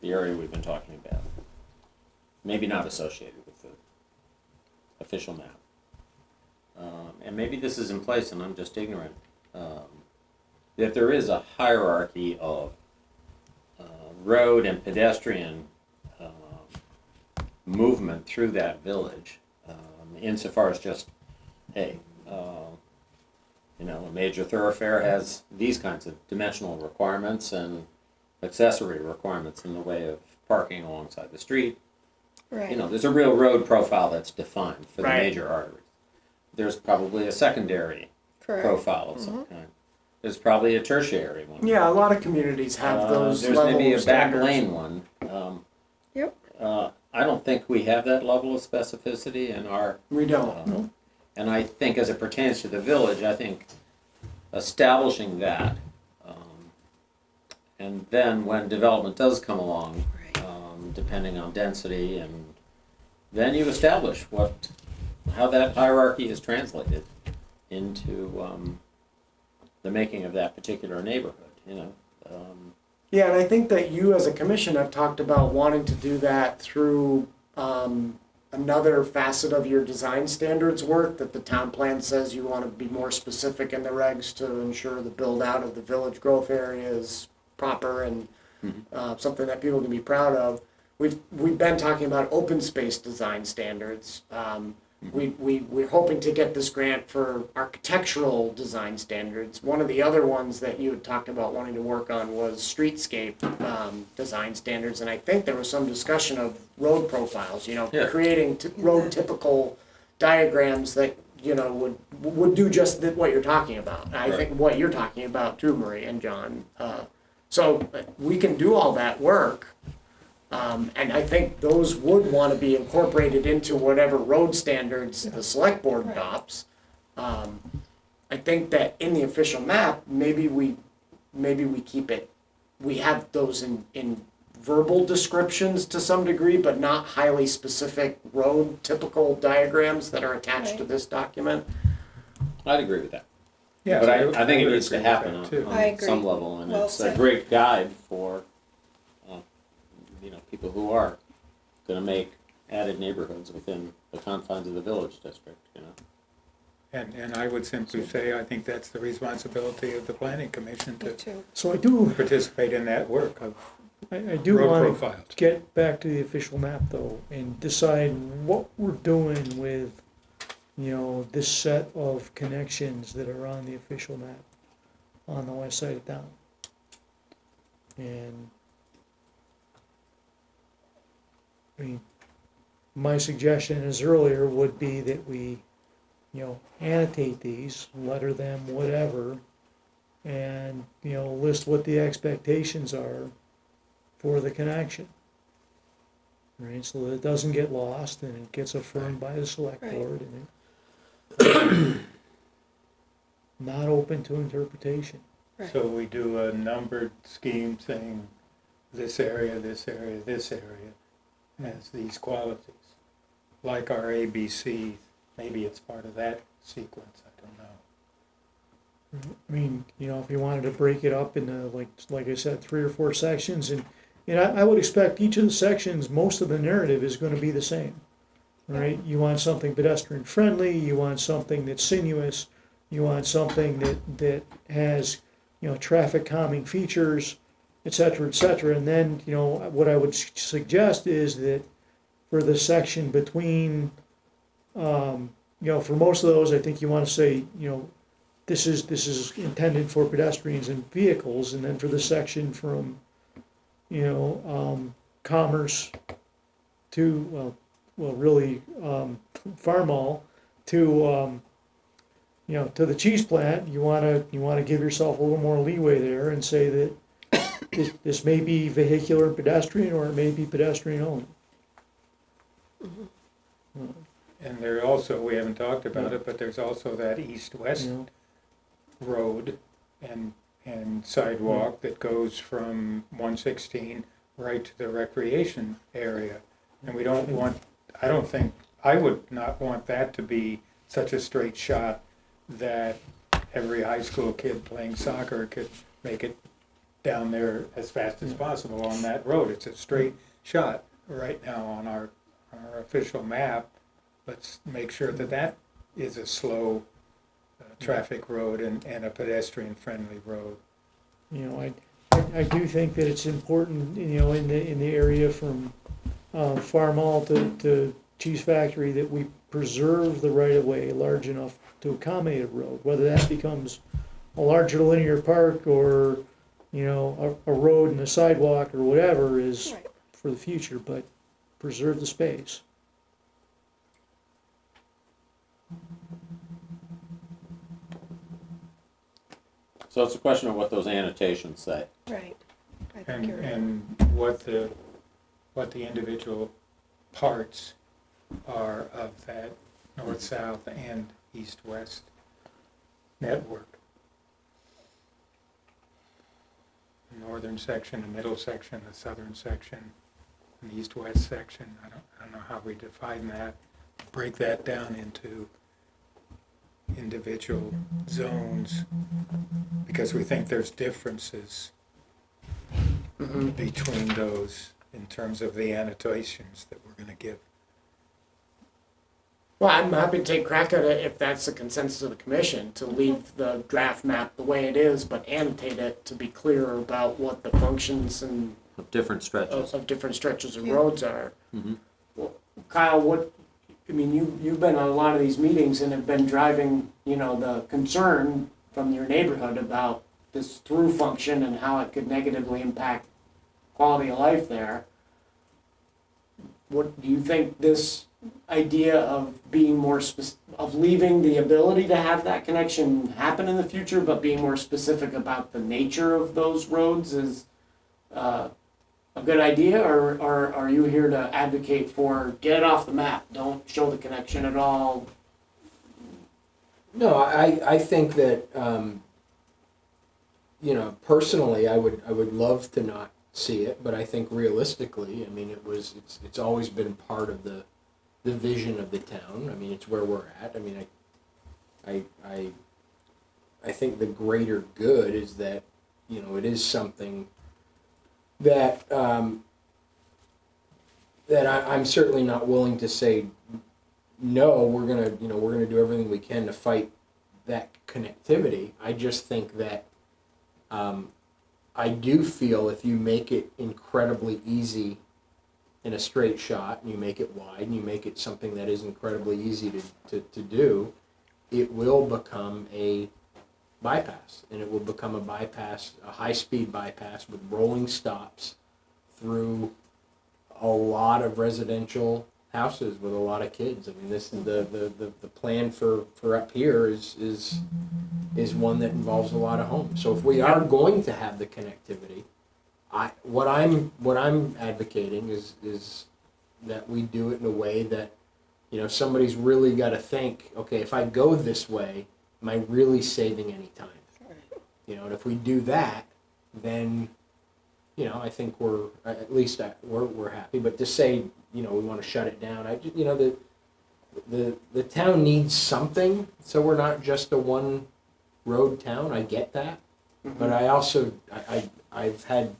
the area we've been talking about, maybe not associated with the official map, and maybe this is in place and I'm just ignorant, that there is a hierarchy of road and pedestrian movement through that village, insofar as just, hey, a major thoroughfare has these kinds of dimensional requirements and accessory requirements in the way of parking alongside the street. Right. There's a real road profile that's defined for the Right. major arteries. There's probably a secondary Correct. profile of some kind. There's probably a tertiary one. Yeah, a lot of communities have those There's level maybe of a back standards. lane one. Yep. I don't think we have that level of specificity in our We don't. And I think as it pertains to the village, I think establishing that, and then when development does come along, Right. depending on density, and then you establish how that hierarchy is translated into the making of that particular neighborhood, Yeah, and I think that you as a commission have talked about wanting to do that through another facet of your design standards work, that the town plan says you want to be more specific in the regs to ensure the build out of the village growth area is proper and something that people can be proud of. We've been talking about open space design standards. We're hoping to get this grant for architectural design standards. One of the other ones that you had talked about wanting to work on was streetscape design standards, and I think there was some discussion of road profiles. Yeah. Creating road typical diagrams that would do just what you're talking about. And I think what you're talking about too, Marie and John. So we can do all that work. And I think those would want to be incorporated into whatever road standards the select board Right. adopts. I think that in the official map, maybe we keep it, we have those in verbal descriptions to some degree, but not highly specific road typical diagrams that are attached to Right. this document. I'd agree with that. Yeah, But I think it would needs to agree with happen that, on, too. I on agree. some level, and Well it's a said. great guide for, people who are gonna make added neighborhoods within the confines of the village district, And I would simply say, I think that's the responsibility of the planning commission Me to too. So I do, participate in that work of I do road want to profiles. get back to the official map though and decide what we're doing with, this set of connections that are on the official map on the west side of town. And I mean, my suggestion as earlier would be that we, annotate these, letter them, whatever, and, list what the expectations are for the connection. Right, so that it doesn't get lost and it gets affirmed by the select Right. board and it not open to interpretation. Right. So we do a numbered scheme saying this area, this area, this area has these qualities. Like our ABC, maybe it's part of that sequence, I don't know. I mean, if you wanted to break it up into like I said, 3 or 4 sections, and I would expect each of the sections, most of the narrative is gonna be the same. Right? You want something pedestrian friendly, you want something that's sinuous, you want something that has, traffic calming features, et cetera, and then, what I would suggest is that for the section between, for most of those, I think you wanna say, this is intended for pedestrians and vehicles, and then for the section from, Commerce to, really, Farmall to, to the cheese plant, you wanna give yourself a little more leeway there and say that this may be vehicular and pedestrian, or it may be pedestrian only. And there also, we haven't talked about it, but there's also that east-west You know, road and sidewalk that goes from 116 right to the recreation area. And we don't want, I would not want that to be such a straight shot that every high school kid playing soccer could make it down there as fast as possible on that road. It's a straight shot right now on our official map. Let's make sure that that is a slow traffic road and a pedestrian-friendly road. I do think that it's important, in the area from Farmall to Cheese Factory, that we preserve the right-of-way large enough to accommodate a road, whether that becomes a larger linear park or, a road and a sidewalk or whatever is Right. for the future, but preserve the space. So it's a question of what those annotations say. Right. I think And, you're right. and what the individual parts are of that north-south and east-west network. The northern section, the middle section, the southern section, and the east-west section. I don't know how we define that, break that down into individual zones, because we think there's differences between those in terms of the annotations that we're gonna give. Well, I'm happy to take a crack at it if that's the consensus of the commission, to leave the draft map the way it is, but annotate it to be clearer about what the functions and Of different stretches. of different stretches of Yeah. roads are. Mhm. Well, Kyle, you've been on a lot of these meetings and have been driving, the concern from your neighborhood about this through function and how it could negatively impact quality of life there. What, do you think this idea of being more of leaving the ability to have that connection happen in the future, but being more specific about the nature of those roads is a a good idea, or are you here to advocate for get it off the map, don't show the connection at all? No, I think that, personally, I would love to not see it, but I think realistically, I mean, it's always been part of the vision of the town. I mean, it's where we're at. I mean, I think the greater good is that, it is something that, that I'm certainly not willing to say, no, we're gonna do everything we can to fight that connectivity. I just think that, I do feel if you make it incredibly easy in a straight shot, and you make it wide, and you make it something that is incredibly easy to do, it will become a bypass, and it will become a high-speed bypass with rolling stops through a lot of residential houses with a lot of kids. I mean, this is the plan for up here is one that involves a lot of homes. So if we are going to have the connectivity, what I'm advocating is that we do it in a way that, somebody's really got to think, okay, if I go this way, am I really saving any time? And if we do that, then, I think we're happy. But to say, we want to shut it down, the town needs something, so we're not just a one road town. I get that, but I also I've had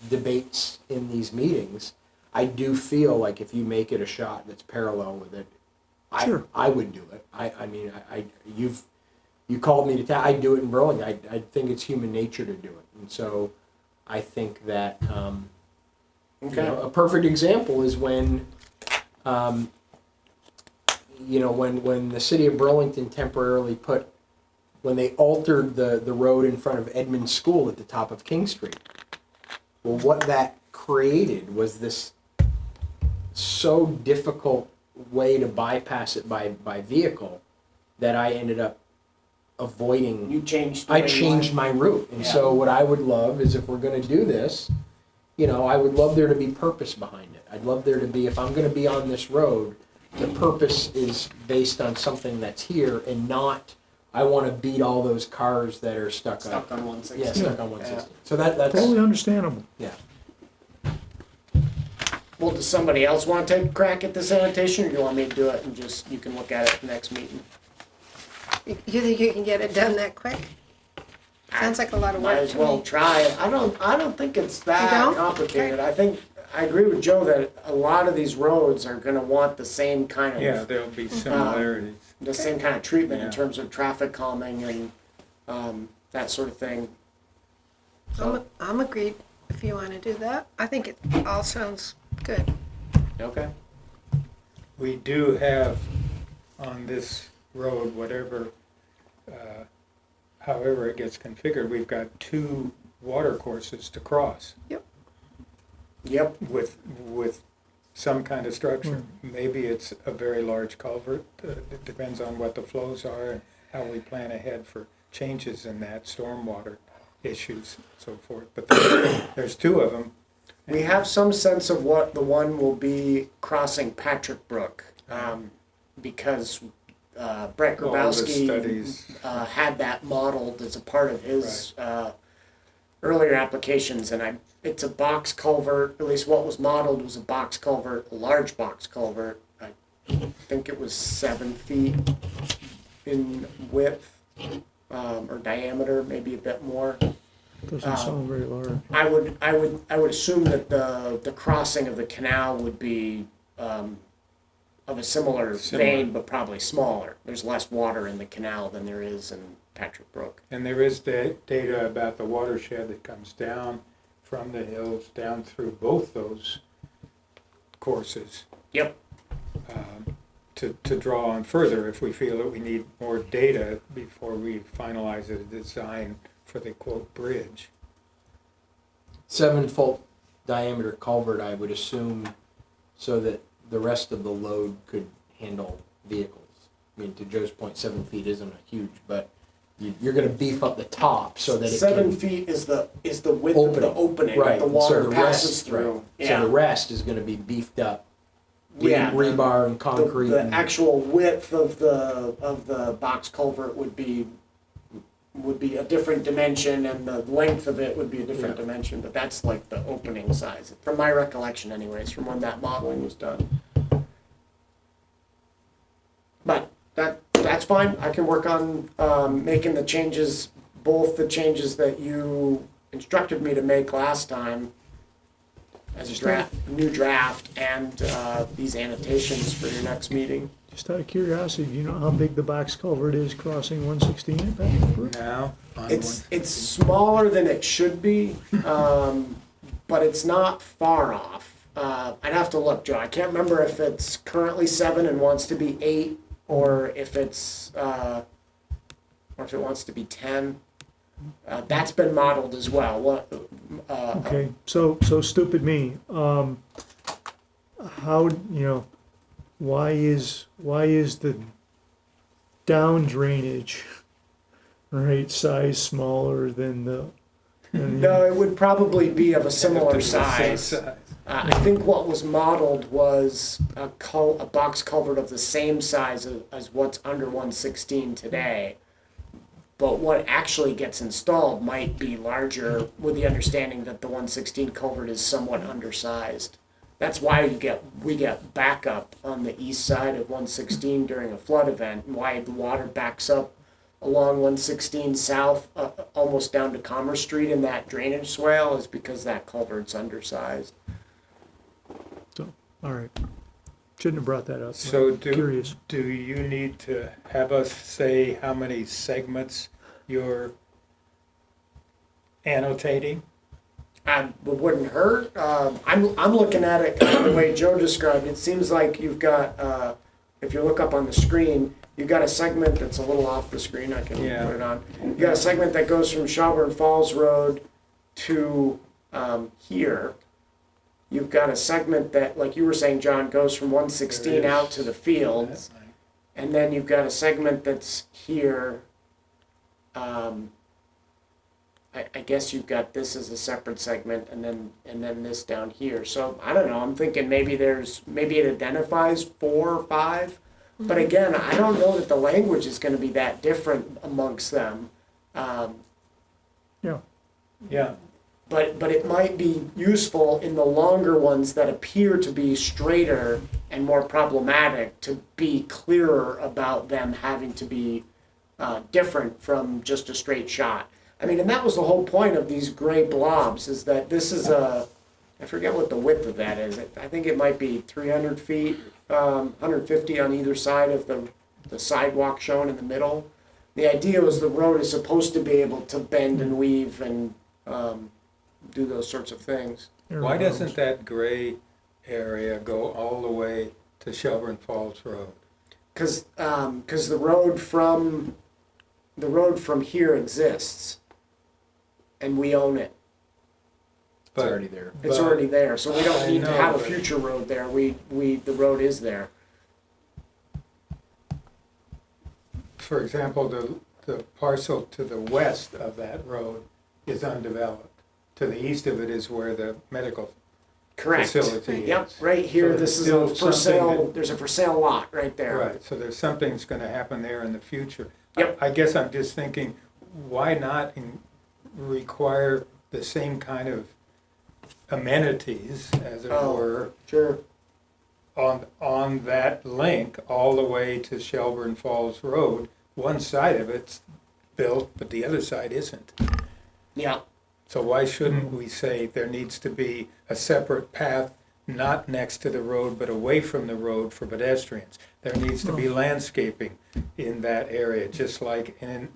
debates in these meetings. I do feel like if you make it a shot that's parallel with it, Sure. I would do it. I mean, you called me to town. I'd do it in Burlington. I think it's human nature to do it, and so I think that a perfect example is when when the city of Burlington temporarily when they altered the road in front of Edmonds School at the top of King Street. Well, what that created was this so difficult way to bypass it by vehicle that I ended up avoiding. You changed. I changed my route, and so what I would love is if we're going to do this, I would love there to be purpose behind it. I'd love there to be, if I'm going to be on this road, the purpose is based on something that's here and not, I want to beat all those cars that are stuck on 160. Yeah, stuck on 160. So that's Totally understandable. yeah. Well, does somebody else want to take a crack at the sanitation, or do you want me to do it and just, you can look at it at the next meeting? You think you can get it done that quick? Sounds like a lot of Might work as to well me. try it. I don't think it's that don't? complicated. I agree with Joe that a lot of these roads are gonna want the same kind of. Yeah, there'll be similarities. The same kind of treatment in Yeah. terms of traffic calming and, that sort of thing. I'm agreed if you want to do that. I think it all sounds good. Okay. We do have on this road, however it gets configured, we've got 2 water courses to cross Yep. with some kind of structure. Maybe it's a very large culvert. It depends on what the flows are and how we plan ahead for changes in that, stormwater issues, so forth. But there's 2 of them. We have some sense of what the one will be crossing Patrick Brook, because Brett All the Grabowski studies. had that modeled as a part of his earlier applications, and it's a box culvert. At least what was modeled was a box culvert, a large box culvert. I think it was 7 feet in width, or diameter, maybe a bit more. Doesn't sound very large. I would assume that the crossing of the canal would be of a similar vein, but probably smaller. There's less water in the canal than there is in Patrick Brook. And there is data about the watershed that comes down from the hills down through both those courses. Yep. To draw on further if we feel that we need more data before we finalize a design for the quote bridge. 7-foot diameter culvert, I would assume, so that the rest of the load could handle vehicles. I mean, to Joe's point, 7 feet isn't a huge, but you're gonna beef up the top so that it 7 can. feet is the width of the opening Right, that the and so water the passes rest- through. right. Yeah. So the rest is gonna be beefed up. Yeah, Rebar and concrete. The and- actual width of the box culvert would be a different dimension, and the length of it would be a different Yeah. dimension, but that's like the opening size, from my recollection anyways, from when that modeling was done. But that's fine, I can work on, making the changes, both the changes that you instructed me to make last time as a new draft, and, these annotations for your next meeting. Just out of curiosity, do you know how big the box culvert is crossing 116 at Patrick Brook? Now, on It's smaller than it should be, but it's not far off. I'd have to look, Joe. I can't remember if it's currently 7 and wants to be 8, or if it wants to be 10. That's been modeled as well. Okay, so stupid me. How, why is the down drainage, right, size smaller than the? No, it would probably be of a similar size. I think what was modeled was a box culvert of the same size as what's under 116 today. But what actually gets installed might be larger, with the understanding that the 116 culvert is somewhat undersized. That's why we get backup on the east side of 116 during a flood event, and why the water backs up along 116 south, almost down to Commerce Street in that drainage swale, is because that culvert's undersized. So, all right. Shouldn't have brought that up. So Curious. do you need to have us say how many segments you're annotating? It wouldn't hurt. I'm looking at it kind of the way Joe described. It seems like you've got, if you look up on the screen, you've got a segment that's a little off the screen. I can Yeah. put it on. You've got a segment that goes from Shelburne Falls Road to here. You've got a segment that, like you were saying, John, goes from 116 There is out to the fields. And then you've got a segment that's here. I guess you've got this as a separate segment, and then this down here. So I don't know. I'm thinking maybe it identifies 4 or 5, but again, I don't know that the language is going to be that different amongst them. Yeah. Yeah, But it might be useful in the longer ones that appear to be straighter and more problematic to be clearer about them having to be different from just a straight shot. I mean, and that was the whole point of these gray blobs, is that this is I forget what the width of that is. I think it might be 300 feet, 150 on either side of the sidewalk shown in the middle. The idea was the road is supposed to be able to bend and weave and do those sorts of things. why doesn't that gray area go all the way to Shelburne Falls Road? Because the road from here exists, and we own it. It's But- already there. It's But- already there, so we don't I need to know, have a but- future road there. The road is there. For example, the parcel to the west of that road is undeveloped. To the east of it is where the medical Correct. facility Yep, is. right here. So This is there's a still for sale. something that- There's a for sale lot right there. Right, so there's something's gonna happen there in the future. Yep. I guess I'm just thinking, why not require the same kind of amenities, as it Oh. were, Sure. on that link all the way to Shelburne Falls Road? One side of it's built, but the other side isn't. Yeah. So why shouldn't we say there needs to be a separate path, not next to the road, but away from the road for pedestrians? There needs to be landscaping in that area, just like in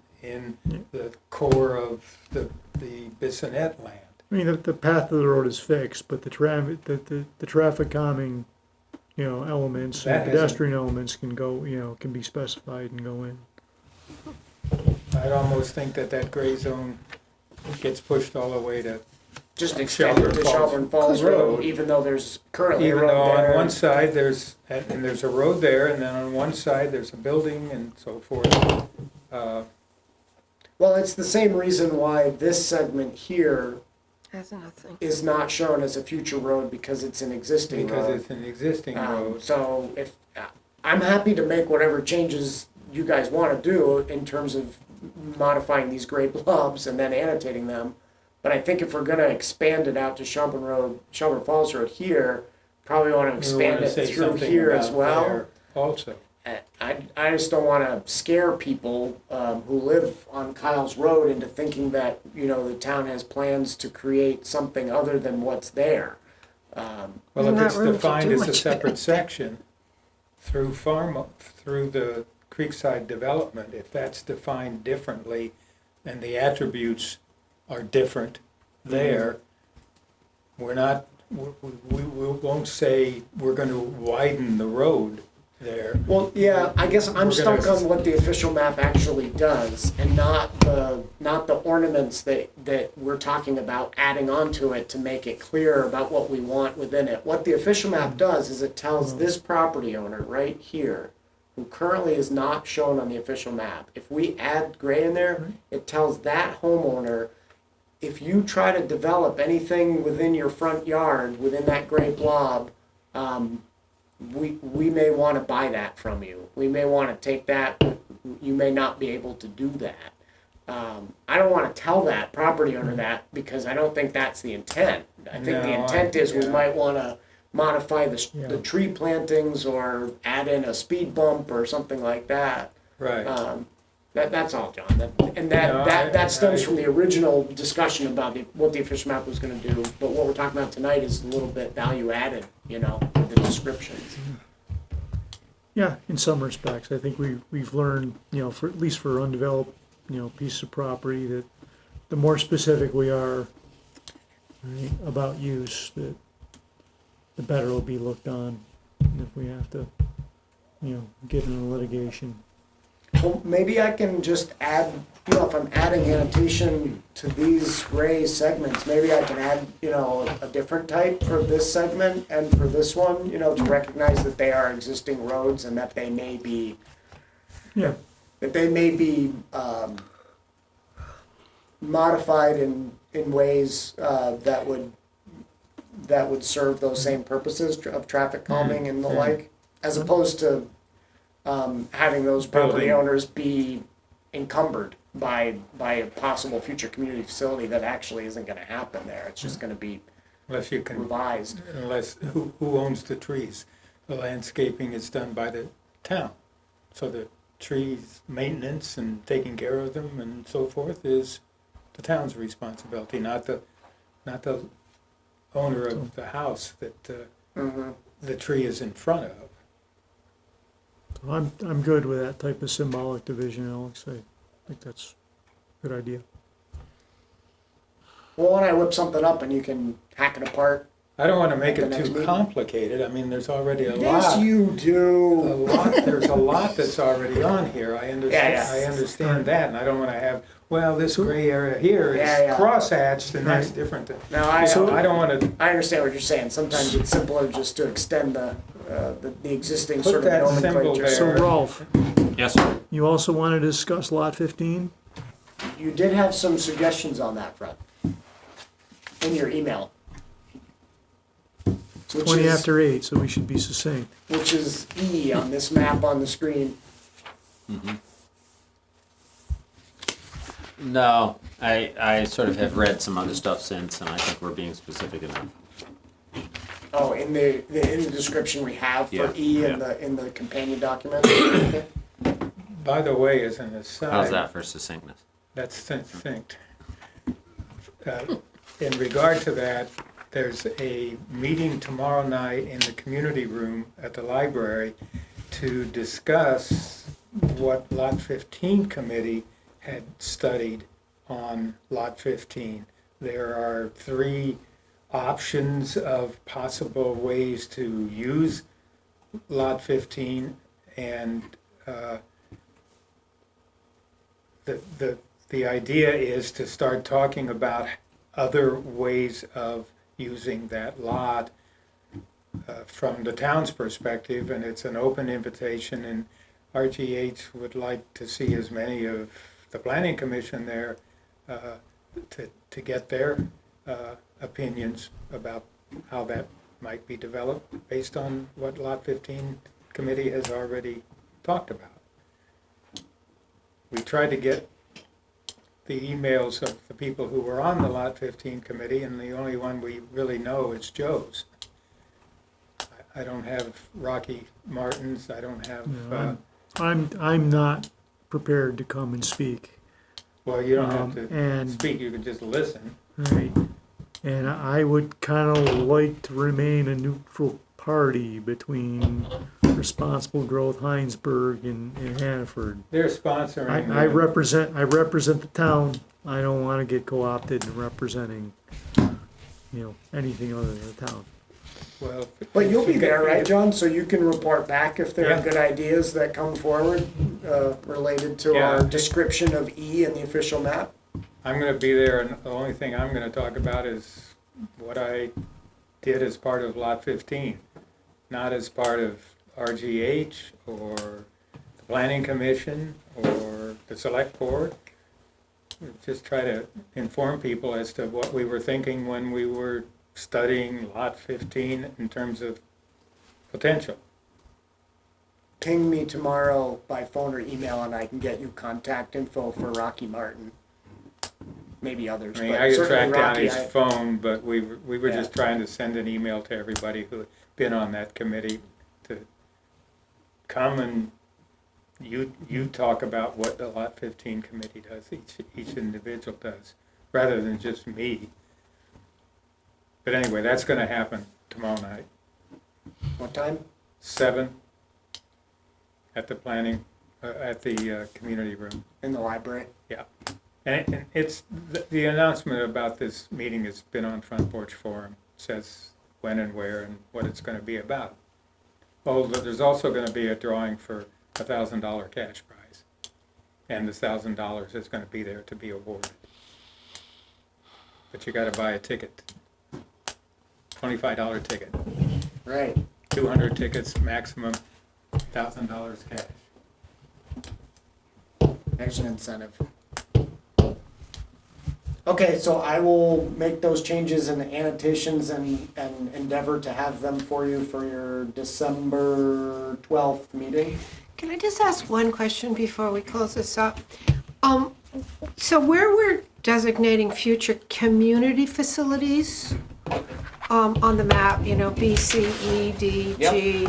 the core of the Bissonnet land. I mean, the path of the road is fixed, but the traffic calming, elements That and hasn't- pedestrian elements can go, can be specified and go in. I'd almost think that gray zone gets pushed all the way to, Just extend it to Shelburne Falls Shelburne Falls Road, Road. even though there's currently a even road though on there. one side there's a road there, and then on one side there's a building and so forth. Well, it's the same reason why this segment here Has nothing. is not shown as a future road because it's an existing Because road. it's an existing road. So if, I'm happy to make whatever changes you guys wanna do in terms of modifying these grade blobs and then annotating them. But I think if we're gonna expand it out to Shelburne Road, Shelburne Falls Road here, probably wanna We expand wanna it say through something here as about well. there Also, I just don't wanna scare people, who live on Kyle's Road into thinking that, you know, the town has plans to create something other than what's there. well, There's if not it's room to defined do as a much. separate section through through the Creekside development, if that's defined differently and the attributes are different there, we're not, we won't say we're gonna widen the road there. Well, yeah, I guess I'm We're gonna- stuck on what the official map actually does and not the ornaments that we're talking about adding onto it to make it clear about what we want within it. What the official map does is it tells this property owner right here, who currently is not shown on the official map, if we add gray in there, it tells that homeowner, if you try to develop anything within your front yard, within that gray blob, we may want to buy that from you. We may want to take that, you may not be able to do that. I don't want to tell that property owner that because I don't think that's the intent. I think the No, intent is we yeah. might want to modify the Yeah. tree plantings or add in a speed bump or something like that. Right. That's all, John. That stems from the original discussion about what the official map was gonna do, but what we're talking about tonight is a little bit value added, you know, with the descriptions. Yeah, in some respects, I think we've learned, you know, for, at least for undeveloped, you know, pieces of property, that the more specific we are, right, about use, that the better it'll be looked on, if we have to, you know, get into litigation. Well, maybe I can just add, you know, if I'm adding annotation to these gray segments, maybe I can add, you know, a different type for this segment and for this one, you know, to recognize that they are existing roads and that they may be, Yeah, modified in ways that would serve those same purposes of traffic calming and the like, as opposed to having those property Building. owners be encumbered by a possible future community facility that actually isn't gonna happen there. It's just gonna be Unless you can, revised. unless, who owns the trees? The landscaping is done by the town. So the trees, maintenance and taking care of them and so forth is the town's responsibility, not the owner of the house that Mhm. the tree is in front of. so I'm good with that type of symbolic division, Alex. I think that's a good idea. Well, when I whip something up and you can hack it apart. I don't wanna make The it next too meeting. complicated. I mean, there's already a Yes, lot. you do. There's a lot that's already on here, I understand, Yeah, yeah. I understand that, and I don't wanna have, well, this gray area here Yeah, is yeah. cross-hatched, and that's Right. different. No, I don't wanna I understand what you're saying. Sometimes it's simpler just to extend the existing Put sort of that symbol nomenclature. So there. Rolf, Yes, sir. you also want to discuss lot 15? You did have some suggestions on that front in your email. Which 20 is- after 8, so we should be succinct. Which is E on this map on the screen. No, I sort of have read some other stuff since, and I think we're being specific enough. Oh, in the description we have for Yeah, E yeah. in the companion document. Okay. By the way, as an aside. How's that for succinctness? That's succinct. In regard to that, there's a meeting tomorrow night in the community room at the library to discuss what Lot 15 committee had studied on Lot 15. There are 3 options of possible ways to use Lot 15, and the idea is to start talking about other ways of using that lot from the town's perspective, and it's an open invitation, and RGH would like to see as many of the planning commission there to get their opinions about how that might be developed based on what Lot 15 committee has already talked about. We tried to get the emails of the people who were on the Lot 15 committee, and the only one we really know is Joe's. I don't have Rocky Martin's, I don't have, No, I'm not prepared to come and speak. well, you don't have to and- speak, you can just listen. Right. And I would kind of like to remain a neutral party between Responsible Growth, Hinesburg, and Hannaford. They're sponsoring. I represent the town. I don't want to get co-opted in representing, anything other than the town. Well, But you'll be if- there, right, John? So you can report back if there are Yeah. good ideas that come forward related to Yeah. our description of E in the official map? I'm gonna be there, and the only thing I'm gonna talk about is what I did as part of Lot 15, not as part of RGH or the Planning Commission or the Select Board. Just try to inform people as to what we were thinking when we were studying Lot 15 in terms of potential. Ping me tomorrow by phone or email and I can get you contact info for Rocky Martin. Maybe others, I mean, but I could certainly track down Rocky, his phone, but we were Yeah. just trying to send an email to everybody who had been on that committee to come and you talk about what the Lot 15 committee does, each individual does, rather than just me. But anyway, that's gonna happen tomorrow night, What time? 7 at the planning, at the community room. In the library. And it's, the announcement about this meeting has been on Front Porch Forum, says when and where and what it's gonna be about. Oh, but there's also gonna be a drawing for a $1,000 cash prize. And the $1,000 is gonna be there to be awarded. But you gotta buy a ticket. $25 ticket, Right. 200 tickets maximum, $1,000 cash. There's an incentive. Okay, so I will make those changes and annotations and endeavor to have them for you for your December 12th meeting. Can I just ask one question before we close this up? So where we're designating future community facilities, on the map, B, C, E, D, G.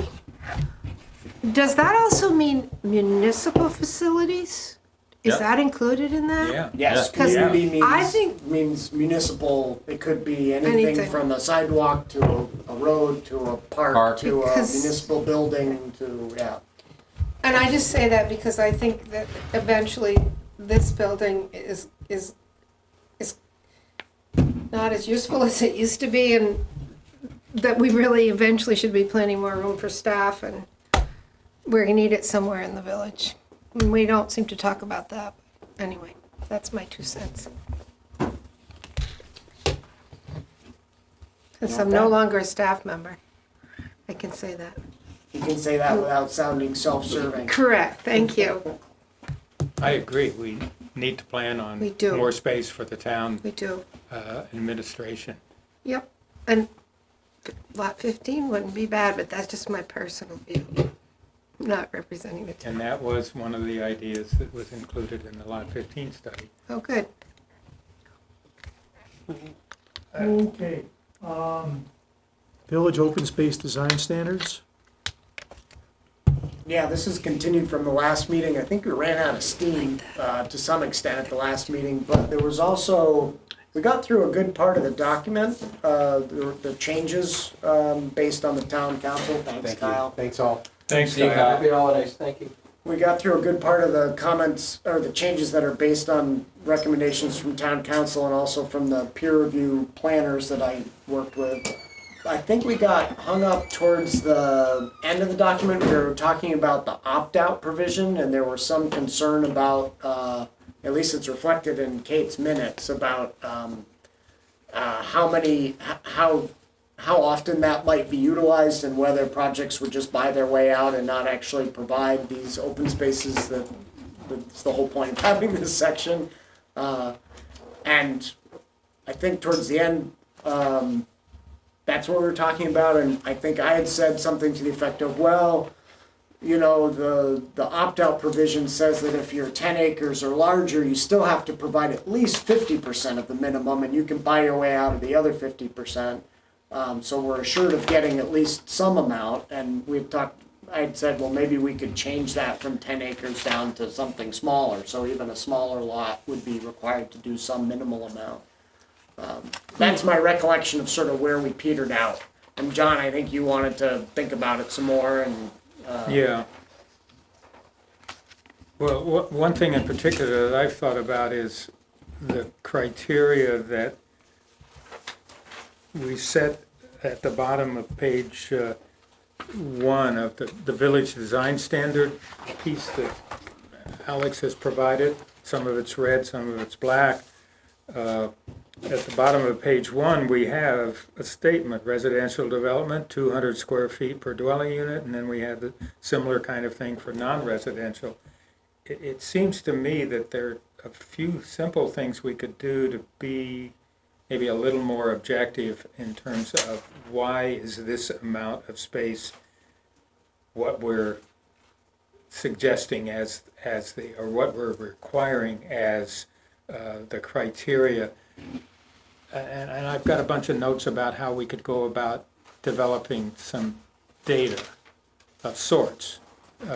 Does that also mean municipal facilities? Is Yep. that included in that? Yeah. Yes, Yeah. 'Cause community I think- means municipal, it could be anything Anything. from a sidewalk to a road to a park Park. to a Because- municipal building to, yeah. And I just say that because I think that eventually this building is not as useful as it used to be, and that we really eventually should be planning more room for staff, and we're gonna need it somewhere in the village. And we don't seem to talk about that. Anyway, that's my 2 cents. Since I'm no longer a staff member, I can say that. You can say that without sounding self-serving. Correct, thank you. I agree, we need to plan on We do. more space for the town We do. administration. Yep, and lot 15 wouldn't be bad, but that's just my personal view, not representing the town. And that was one of the ideas that was included in the Lot 15 study. Oh, good. Okay. Village open space design standards. Yeah, this is continued from the last meeting. I think we ran out of steam to some extent at the last meeting, but there was also, we got through a good part of the document, the changes based on the town council. Thanks, Kyle. Thanks all. Thanks, See you, Kyle. Kyle. Happy holidays, thank you. We got through a good part of the comments, or the changes that are based on recommendations from town council and also from the peer review planners that I worked with. I think we got hung up towards the end of the document. We were talking about the opt-out provision, and there was some concern about, at least it's reflected in Kate's minutes, about how often that might be utilized and whether projects would just buy their way out and not actually provide these open spaces that That's the whole point of having this section. And I think towards the end, that's what we were talking about, and I think I had said something to the effect of, well, you know, the opt-out provision says that if you're 10 acres or larger, you still have to provide at least 50% of the minimum, and you can buy your way out of the other 50%. So we're assured of getting at least some amount, and I had said, well, maybe we could change that from 10 acres down to something smaller, so even a smaller lot would be required to do some minimal amount. That's my recollection of sort of where we petered out. And John, I think you wanted to think about it some more and. Yeah. Well, one thing in particular that I've thought about is the criteria that we set at the bottom of page 1 of the village design standard piece that Alex has provided. Some of it's red, some of it's black. At the bottom of page 1, we have a statement, residential development, 200 square feet per dwelling unit, and then we have the similar kind of thing for non-residential. It seems to me that there are a few simple things we could do to be maybe a little more objective in terms of why is this amount of space what we're suggesting as or what we're requiring as the criteria. And I've got a bunch of notes about how we could go about developing some data of sorts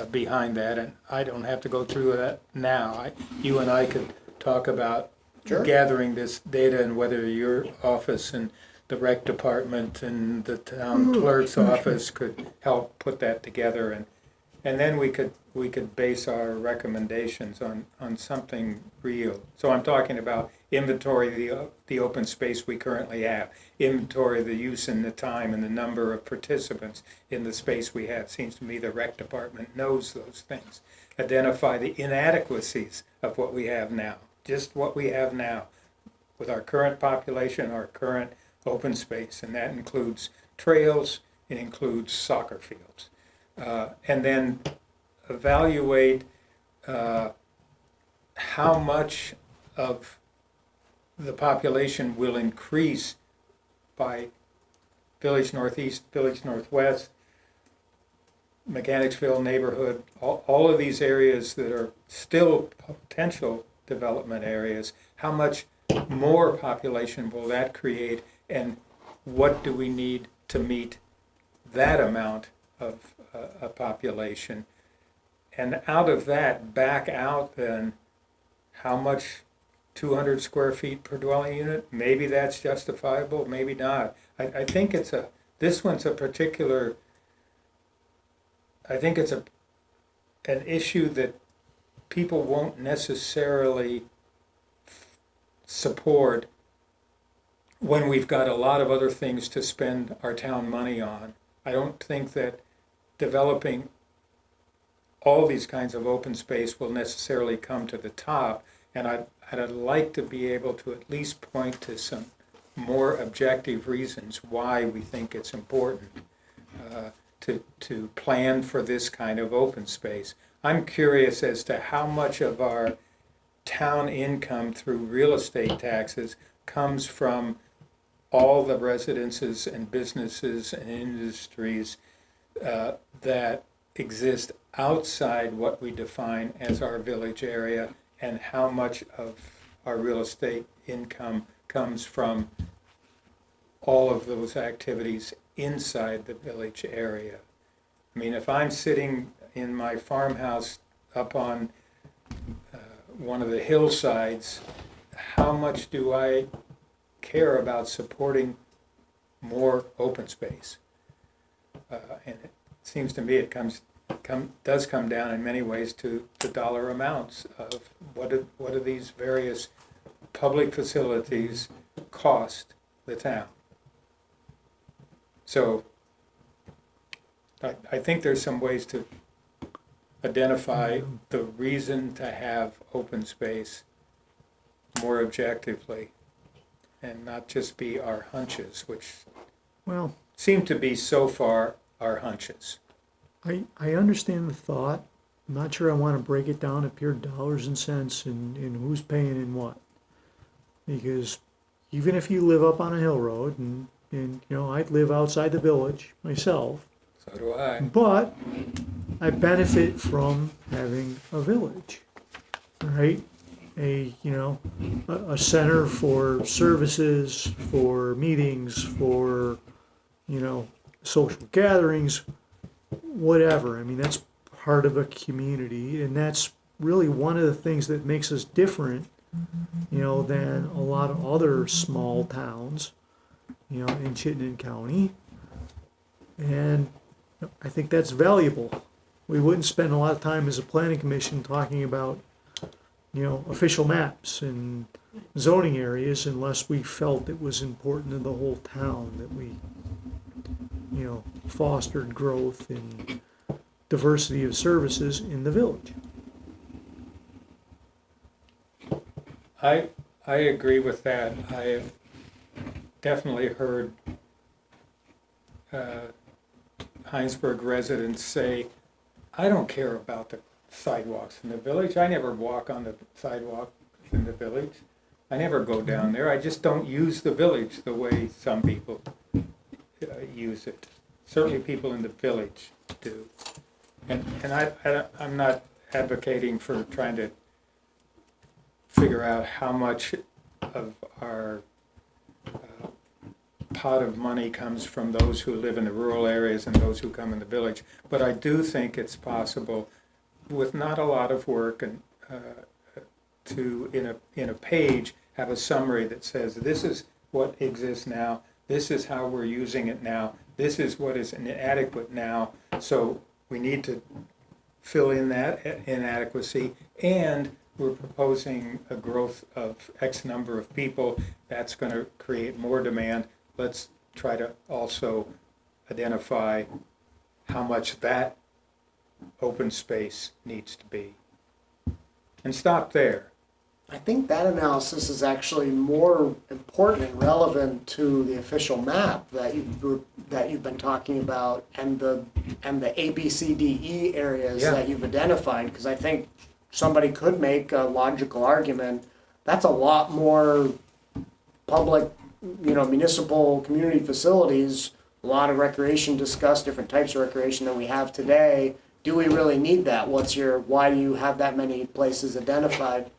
behind that, and I don't have to go through that now. You and I could talk about Sure. gathering this data and whether your office and the rec department and the town clerk's office could help put that together, and then we could base our recommendations on something real. So I'm talking about inventory the open space we currently have, inventory the use and the time and the number of participants in the space we have. Seems to me the rec department knows those things. Identify the inadequacies of what we have now, just what we have now with our current population, our current open space, and that includes trails, it includes soccer fields. And then evaluate how much of the population will increase by Village Northeast, Village Northwest, Mechanicsville neighborhood, all of these areas that are still potential development areas. How much more population will that create, and what do we need to meet that amount of a population? And out of that, back out then how much 200 square feet per dwelling unit, maybe that's justifiable, maybe not. I think this one's a particular, I think it's an issue that people won't necessarily support when we've got a lot of other things to spend our town money on. I don't think that developing all these kinds of open space will necessarily come to the top, and I'd like to be able to at least point to some more objective reasons why we think it's important to plan for this kind of open space. I'm curious as to how much of our town income through real estate taxes comes from all the residences and businesses and industries that exist outside what we define as our village area, and how much of our real estate income comes from all of those activities inside the village area. I mean, if I'm sitting in my farmhouse up on one of the hillsides, how much do I care about supporting more open space? And it seems to me it does come down in many ways to the dollar amounts of what do these various public facilities cost the town. So I think there's some ways to identify the reason to have open space more objectively and not just be our hunches, which Well, seem to be so far our hunches. I understand the thought, I'm not sure I wanna break it down to pure dollars and cents and who's paying and what. Because even if you live up on a hill road and, you know, I live outside the village myself, So do I. but I benefit from having a village, right? A center for services, for meetings, for, social gatherings, whatever. I mean, that's part of a community, and that's really one of the things that makes us different, than a lot of other small towns, in Chittenden County. And I think that's valuable. We wouldn't spend a lot of time as a planning commission talking about, official maps and zoning areas unless we felt it was important to the whole town that we, fostered growth and diversity of services in the village. I agree with that. I have definitely heard Hinesburg residents say, I don't care about the sidewalks in the village. I never walk on the sidewalk in the village. I never go down there. I just don't use the village the way some people use it. Certainly people in the village do. And I'm not advocating for trying to figure out how much of our pot of money comes from those who live in the rural areas and those who come in the village. But I do think it's possible, with not a lot of work, and to in a page have a summary that says this is what exists now, this is how we're using it now, this is what is inadequate now. So we need to fill in that inadequacy, and we're proposing a growth of X number of people. That's going to create more demand. Let's try to also identify how much that open space needs to be. And stop there. I think that analysis is actually more important and relevant to the official map that you've been talking about, and the A, B, C, D, E areas Yeah. that you've identified, because I think somebody could make a logical argument that's a lot more public, municipal community facilities, a lot of recreation discussed, different types of recreation than we have today. Do we really need that? Why do you have that many places identified?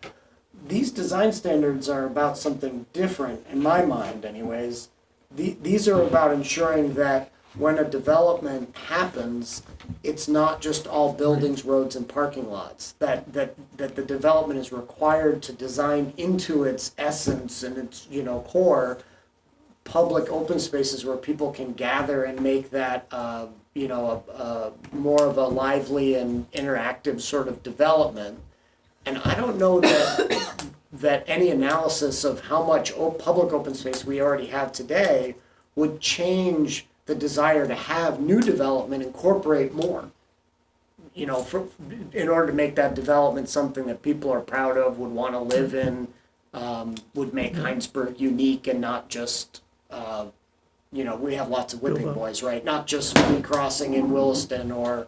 These design standards are about something different, in my mind anyways. These are about ensuring that when a development happens, it's not just all buildings, roads, and parking lots. That the development is required to design into its essence and its, core, public open spaces where people can gather and make that, more of a lively and interactive sort of development. And I don't know that any analysis of how much public open space we already have today would change the desire to have new development incorporate more. In order to make that development something that people are proud of, would want to live in, would make Hinesburg unique and not just, we have lots of whipping boys, right? Not just Green Crossing in Williston or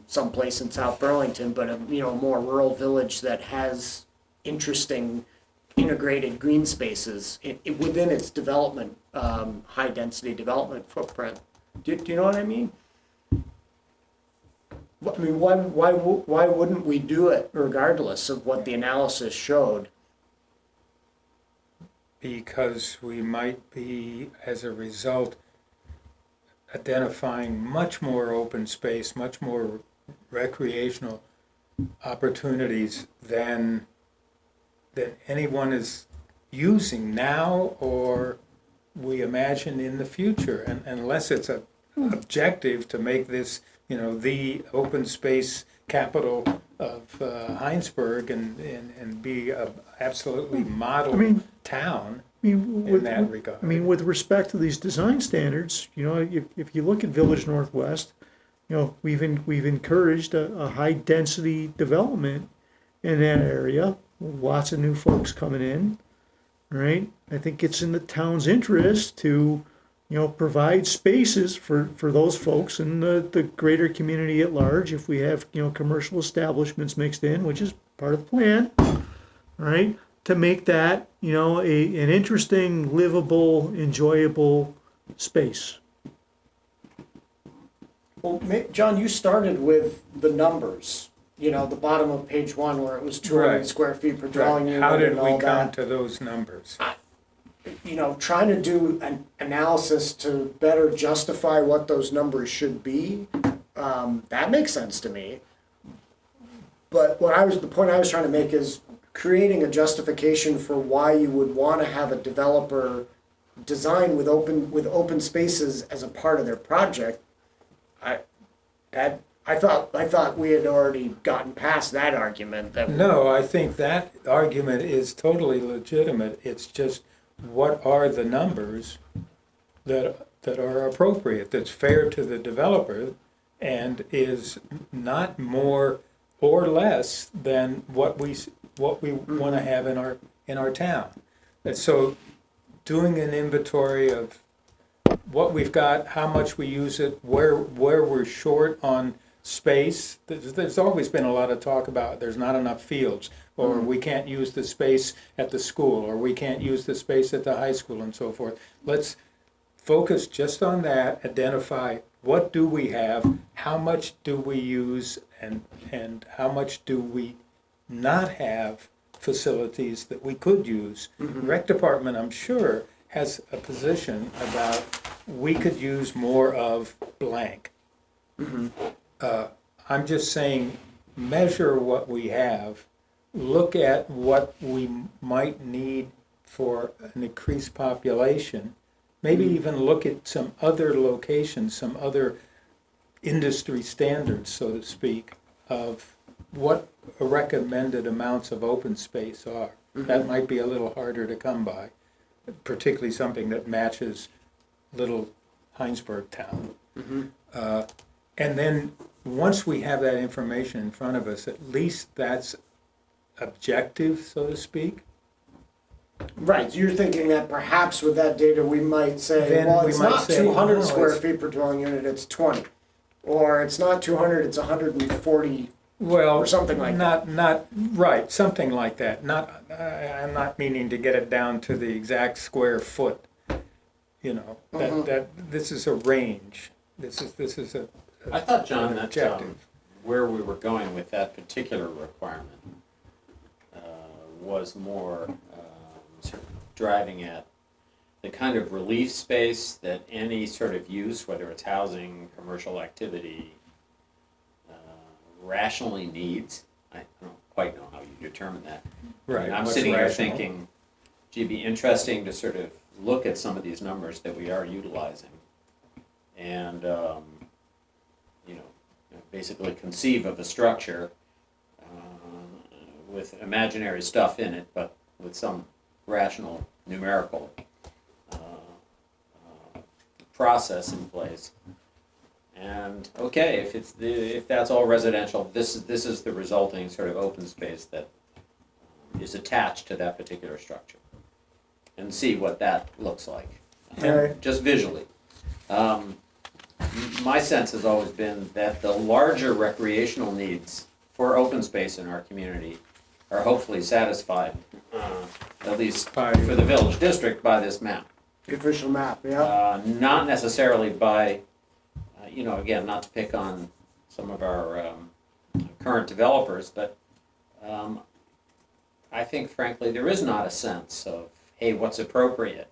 someplace in South Burlington, but a more rural village that has interesting integrated green spaces within its development, high density development footprint. Do you know what I mean? I mean, why wouldn't we do it regardless of what the analysis showed? Because we might be, as a result, identifying much more open space, much more recreational opportunities than anyone is using now or we imagine in the future. And unless it's an objective to make this, the open space capital of Hinesburg and be a absolutely model town in that regard. With respect to these design standards, if you look at Village Northwest, we've encouraged a high density development in that area. Lots of new folks coming in, right? I think it's in the town's interest to provide spaces for those folks in the greater community at large. If we have, commercial establishments mixed in, which is part of the plan, right? To make that, an interesting, livable, enjoyable space. Well, John, you started with the numbers, the bottom of page 1 where it was 200 Right. square feet per dwelling unit How did and we all come that. to those numbers? Trying to do an analysis to better justify what those numbers should be, that makes sense to me. But the point I was trying to make is creating a justification for why you would want to have a developer design with open spaces as a part of their project. I thought we had already gotten past that argument. No, I think that argument is totally legitimate. It's just, what are the numbers that are appropriate, that's fair to the developer, and is not more or less than what we want to have in our town. And so, doing an inventory of what we've got, how much we use it, where we're short on space. There's always been a lot of talk about there's not enough fields, or we can't use the space at the school, or we can't use the space at the high school, and so forth. Let's focus just on that, identify what do we have, how much do we use, and how much do we not have facilities that we could use. Rec department, I'm sure, has a position about we could use more of blank. I'm just saying, measure what we have, look at what we might need for an increased population, maybe even look at some other locations, some other industry standards, so to speak, of what recommended amounts of open space are. That might be a little harder to come by, particularly something that matches little Hinesburg town. And then, once we have that information in front of us, at least that's objective, so to speak. Right, so you're thinking that perhaps with that data, we might say, Then well, we it's might not say, 200 no, square it's- feet per dwelling unit, it's 20. Or it's not 200, it's 140. Well, Or something like not right, something like that. I'm not meaning to get it down to the exact square foot. That this is a range. This is a I thought, John, an that objective. where we were going with that particular requirement was more sort of driving at the kind of relief space that any sort of use, whether it's housing, commercial activity, rationally needs. I don't quite know how you determine that. right. I'm what's sitting here rational. thinking, gee, it'd be interesting to sort of look at some of these numbers that we are utilizing and, basically conceive of a structure with imaginary stuff in it, but with some rational numerical process in place. And okay, if that's all residential, this is the resulting sort of open space that is attached to that particular structure, and see what that looks like, Right. just visually. My sense has always been that the larger recreational needs for open space in our community are hopefully satisfied, at least By- for the village district, by this map. The official map, yeah. Not necessarily by, again, not to pick on some of our current developers, but I think frankly there is not a sense of, hey, what's appropriate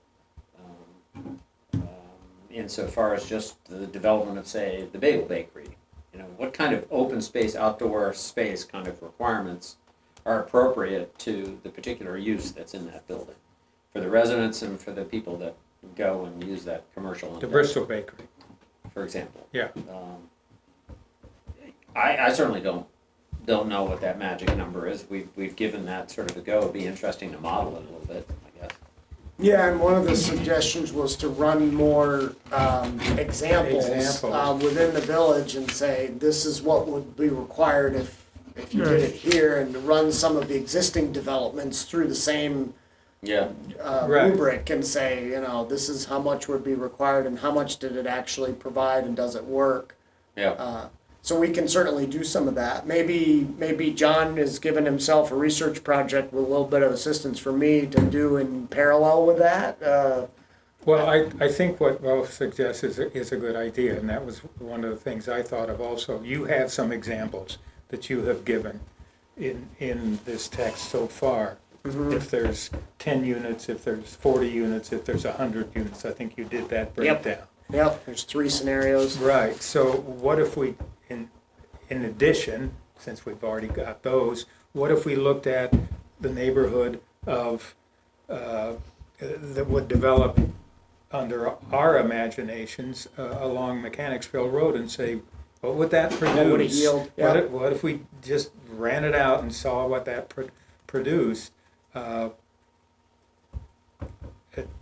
insofar as just the development of, say, the bagel bakery. What kind of open space, outdoor space kind of requirements are appropriate to the particular use that's in that building, for the residents and for the people that go and use that commercial. The Bristol Bakery. For example. Yeah. I certainly don't know what that magic number is. We've given that sort of a go. It'd be interesting to model it a little bit, I guess. Yeah, and one of the suggestions was to run more examples within the village and say, this is what would be required if you did it here, and to run some of the existing developments through the same Yeah, Right. rubric and say, this is how much would be required and how much did it actually provide and does it work? yeah. So we can certainly do some of that. Maybe John has given himself a research project with a little bit of assistance from me to do in parallel with that. Well, I think what Ralph suggests is a good idea, and that was one of the things I thought of also. You have some examples that you have given in this text so far. If there's 10 units, if there's 40 units, if there's 100 units, I think you did that breakdown. Yep, there's 3 scenarios. Right, so what if we, in addition, since we've already got those, what if we looked at the neighborhood of, that would develop under our imaginations along Mechanicsville Road and say, what would that produce? What would it yield? What Yeah. what if we just ran it out and saw what that produced?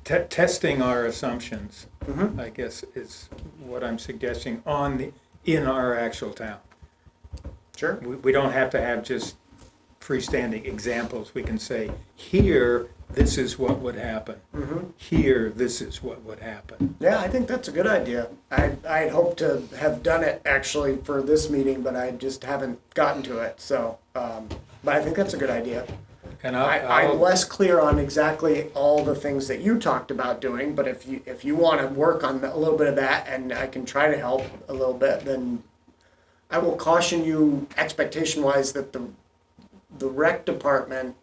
Testing our assumptions, I guess, is what I'm suggesting in our actual town. Sure. We don't have to have just freestanding examples. We can say, here, this is what would happen. Here, this is what would happen. Yeah, I think that's a good idea. I'd hoped to have done it actually for this meeting, but I just haven't gotten to it. So, but I think that's a good idea. And I'm less clear on exactly all the things that you talked about doing, but if you want to work on a little bit of that, and I can try to help a little bit, then I will caution you expectation-wise that the rec department,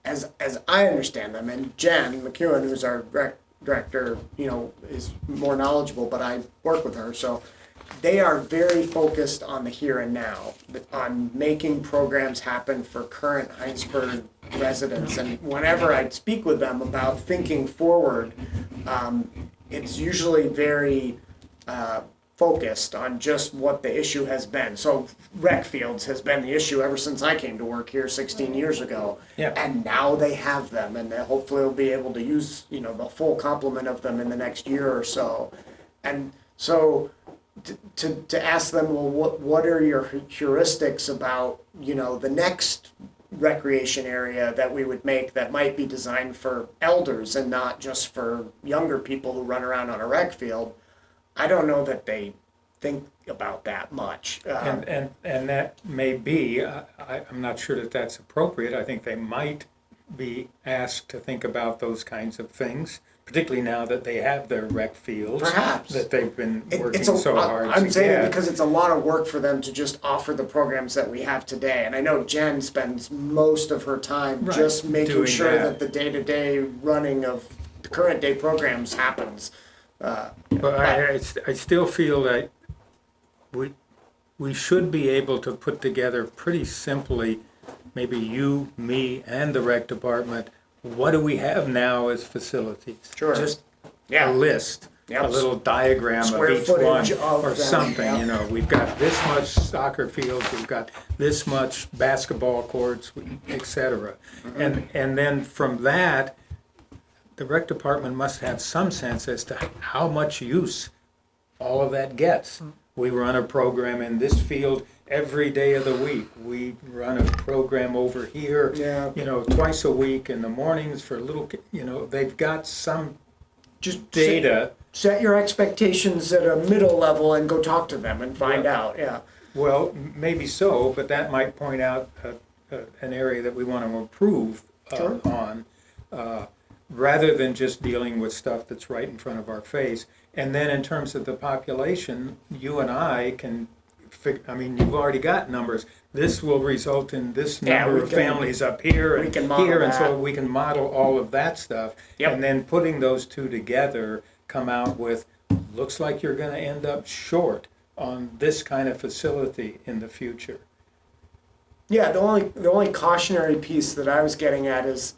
as I understand them, and Jen McEwen, who's our rec director, is more knowledgeable, but I work with her, so they are very focused on the here and now, on making programs happen for current Hinesburg residents. And whenever I speak with them about thinking forward, it's usually very focused on just what the issue has been. So rec fields has been the issue ever since I came to work here 16 years ago. Yeah. And now they have them, and they hopefully will be able to use, the full complement of them in the next year or so. And so to ask them, well, what are your heuristics about, the next recreation area that we would make that might be designed for elders and not just for younger people who run around on a rec field? I don't know that they think about that much. And that may be, I'm not sure that that's appropriate. I think they might be asked to think about those kinds of things, particularly now that they have their rec fields. Perhaps. That they've been working It's so hard to I'm saying it get. because it's a lot of work for them to just offer the programs that we have today. And I know Jen spends most of her time Right, just making doing sure that. that the day-to-day running of the current day programs happens. But I still feel that we should be able to put together pretty simply, maybe you, me, and the rec department, what do we have now as facilities? Sure. Just Yeah. a list, Yep. a little diagram Square of each one, footage of or them, something, yeah. We've got this much soccer fields, we've got this much basketball courts, et cetera. And then from that, the rec department must have some sense as to how much use all of that gets. We run a program in this field every day of the week. We run a program over here, Yeah. twice a week in the mornings for little, they've got some Just data. set your expectations at a middle level and go talk to them and find out. Yeah. Well, maybe so, but that might point out an area that we want to improve Sure. on, rather than just dealing with stuff that's right in front of our face. And then in terms of the population, you and I can, you've already got numbers. This will result in this Yeah, number we of can- families up here we and can model here, and so that. we can model all of that stuff. Yep. And then putting those two together, come out with, looks like you're gonna end up short on this kind of facility in the future. Yeah, the only cautionary piece that I was getting at is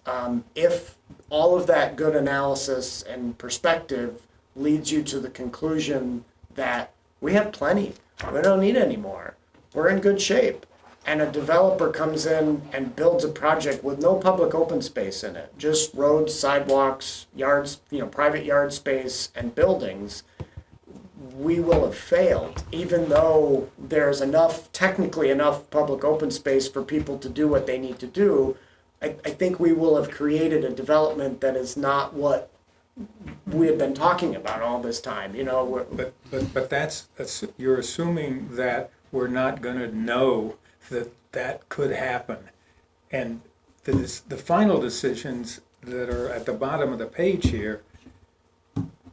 if all of that good analysis and perspective leads you to the conclusion that we have plenty, we don't need any more, we're in good shape, and a developer comes in and builds a project with no public open space in it, just roads, sidewalks, yards, private yard space and buildings, we will have failed, even though there's technically enough public open space for people to do what they need to do. I think we will have created a development that is not what we have been talking about all this time, you know, But that's, you're assuming that we're not gonna know that that could happen. And the final decisions that are at the bottom of the page here,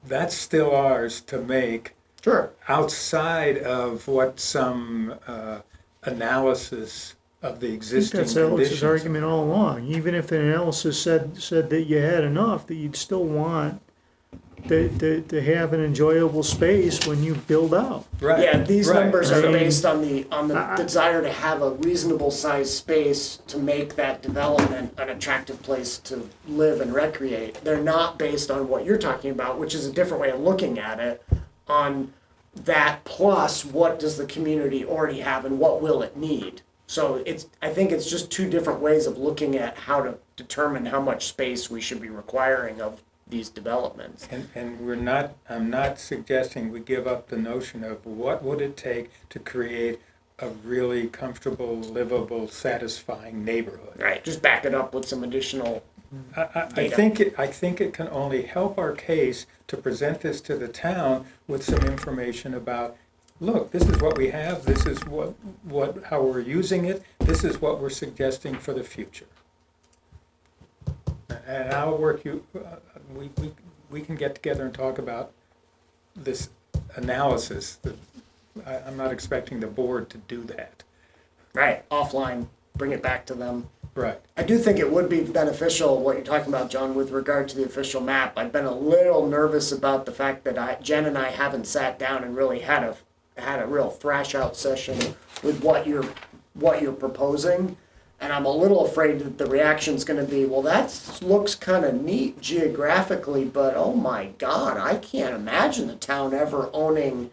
that's still ours to make Sure. outside of what some analysis of the I think existing that's Alex's conditions. argument all along. Even if the analysis said that you had enough, that you'd still want to have an enjoyable space when you build out. Right, Yeah, these right. numbers are I mean, based on the desire to have a reasonable sized space to make that development an attractive place to live and recreate. They're not based on what you're talking about, which is a different way of looking at it, on that plus what does the community already have and what will it need. So I think it's just two different ways of looking at how to determine how much space we should be requiring of these developments. And I'm not suggesting we give up the notion of what would it take to create a really comfortable, livable, satisfying neighborhood. Right, just back it up with some additional, I Data. think it can only help our case to present this to the town with some information about, look, this is what we have, this is how we're using it, this is what we're suggesting for the future. And I'll work we can get together and talk about this analysis. I'm not expecting the board to do that. right, offline, bring it back to them. Right. I do think it would be beneficial, what you're talking about, John, with regard to the official map. I've been a little nervous about the fact that Jen and I haven't sat down and really had a real thrash out session with what you're proposing. And I'm a little afraid that the reaction's gonna be, well, that looks kind of neat geographically, but oh my God, I can't imagine the town ever owning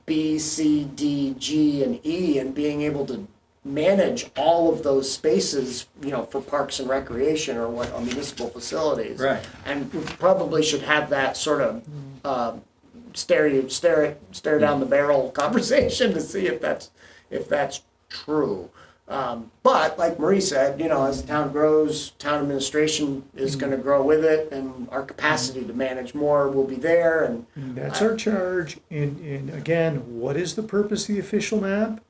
B, C, D, G, and E and being able to manage all of those spaces, you know, for parks and recreation or what, or municipal facilities. Right. And we probably should have that sort of stare down the barrel conversation to see if that's true. But like Marie said, you know, as the town grows, town administration is going to grow with it, and our capacity to manage more will be there. And That's our charge. And again, what is the purpose of the official map?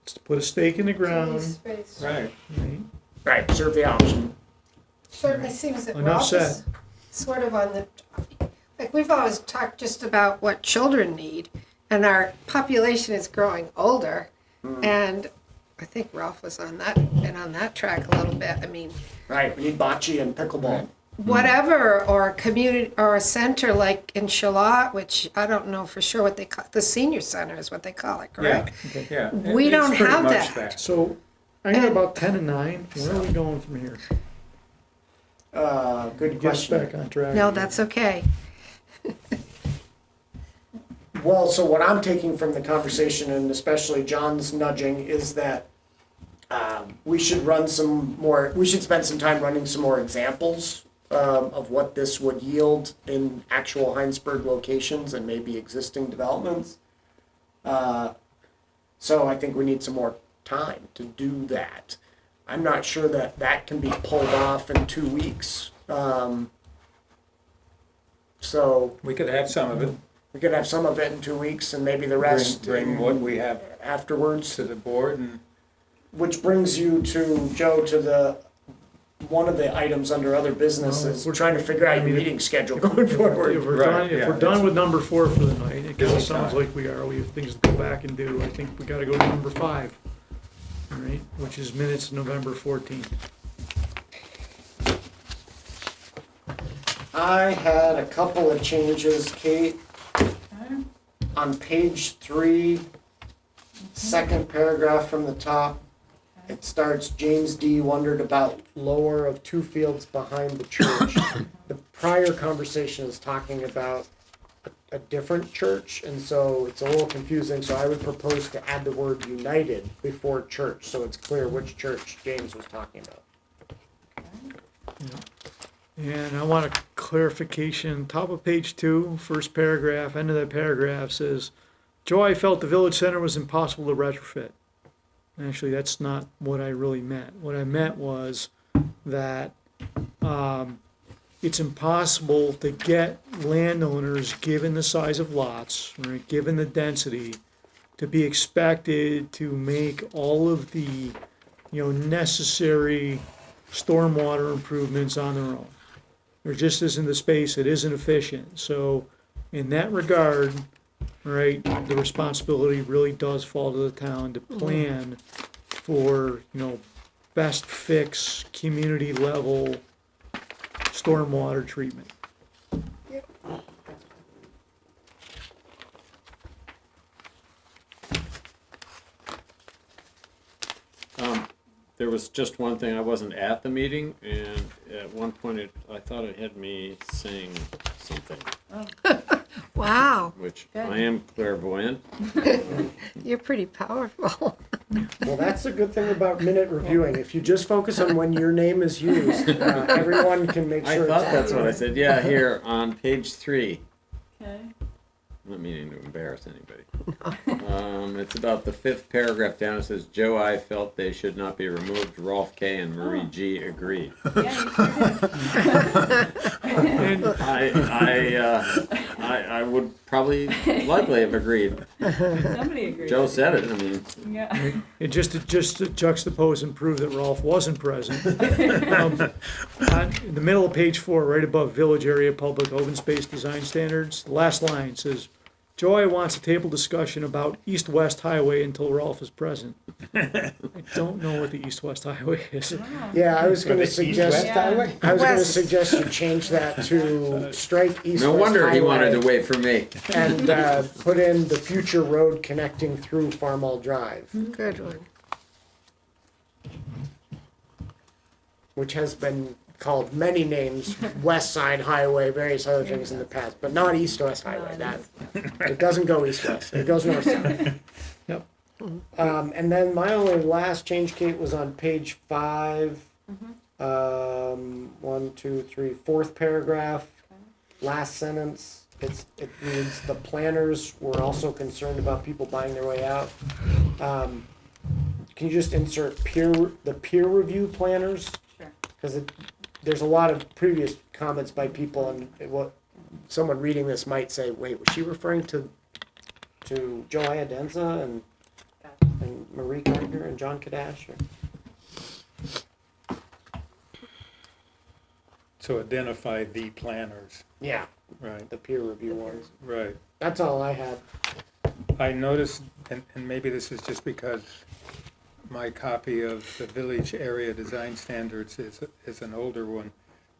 It's to put a stake in the ground. Space. Right. Right? right, serve the option. Certainly seems that Enough Ralph is said. sort of on the, like, we've always talked just about what children need, and our population is growing older, and I think Ralph was on that track a little bit. I mean, Right, we need bocce and pickleball. whatever, or a community, or a center like in Charlotte, which I don't know for sure what they call, the senior center is what they call it, Yeah, correct? yeah. We It's don't pretty have much that. So I got about 10 and 9. Where are we going from here? Good Get us question. back on track. No, that's okay. Well, so what I'm taking from the conversation, and especially John's nudging, is that we should spend some time running some more examples of what this would yield in actual Hinesburg locations and maybe existing developments. So I think we need some more time to do that. I'm not sure that can be pulled off in 2 weeks. So We could have some of it, we could have some of it in 2 weeks and maybe the rest bring what we have afterwards. to the board, and Which brings you to, Joe, to one of the items under other businesses. We're trying to figure out your meeting schedule going forward. If we're Right, done, if yeah, we're done it's- with number 4 for the night, it kind of It's sounds time. like we are. We have things to go back and do. I think we got to go to number 5, all right, which is minutes November 14th. I had a couple of changes, Kate. On page 3, second paragraph from the top, it starts, James D. wondered about lower of 2 fields behind the church. The prior conversation is talking about a different church, and so it's a little confusing, so I would propose to add the word united before church, so it's clear which church James was talking about. And I want a clarification, top of page 2, first paragraph, end of that paragraph says, Joy felt the village center was impossible to retrofit. Actually, that's not what I really meant. What I meant was, that it's impossible to get landowners, given the size of lots, right, given the density, to be expected to make all of the, necessary stormwater improvements on their own. There just isn't the space, it isn't efficient. So in that regard, right, the responsibility really does fall to the town to plan for, best fix, community level stormwater treatment. There was just one thing, I wasn't at the meeting, and at one point I thought it had me saying something, Wow, which I am clairvoyant. you're pretty powerful. Well, that's the good thing about minute reviewing. If you just focus on when your name is used, everyone can make I sure. thought it's that's what I accurate. said, yeah, here on page 3. Okay. I'm not meaning to embarrass anybody. It's about the 5th paragraph down. It says, Joe I felt they should not be removed. Rolf K. and Marie G. agreed. Yeah, you sure did. I would probably likely have agreed. Somebody agreed. Joe said it, I mean, Yeah. And just to juxtapose and prove that Rolf wasn't present, in the middle of page 4, right above village area public open space design standards, the last line says, Joy wants a table discussion about east-west highway until Rolf is present. I don't know what the east-west highway is. Yeah, I was gonna suggest, Yeah. highway? I was gonna West. suggest you change that to strike east-west no wonder he wanted highway to wait for me. and put in the future road connecting through Farmall Drive, Good one. which has been called many names, West Side Highway, various other things in the past, but not East-West Highway. That it doesn't go east-west; it goes north-south. Yep. And then my only last change, Kate, was on page 5. 1, 2, 3, 4th paragraph, last sentence. It reads, the planners were also concerned about people buying their way out. Can you just insert the peer review planners? Sure. Because there's a lot of previous comments by people, and what someone reading this might say, wait, was she referring to Joanna Denza and Marie Gardner and John Kadash? Or? So identify the planners, Yeah, right, the peer review ones. right. That's all I had. I noticed, and maybe this is just because my copy of the village area design standards is an older one.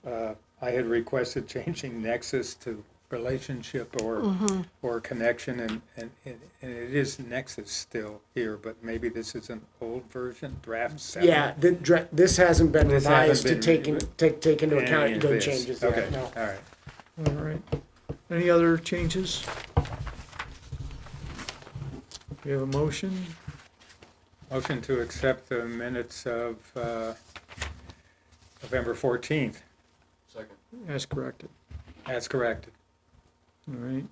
I had requested changing nexus to relationship or connection, and it is nexus still here, but maybe this is an old version, draft 7. Yeah, this hasn't been This revised hasn't to been take into Any account of the this. changes Okay, yet. No. all right. All right. Any other changes? We have a motion. Motion to accept the minutes of November 14th, Second. As corrected. as corrected. All right.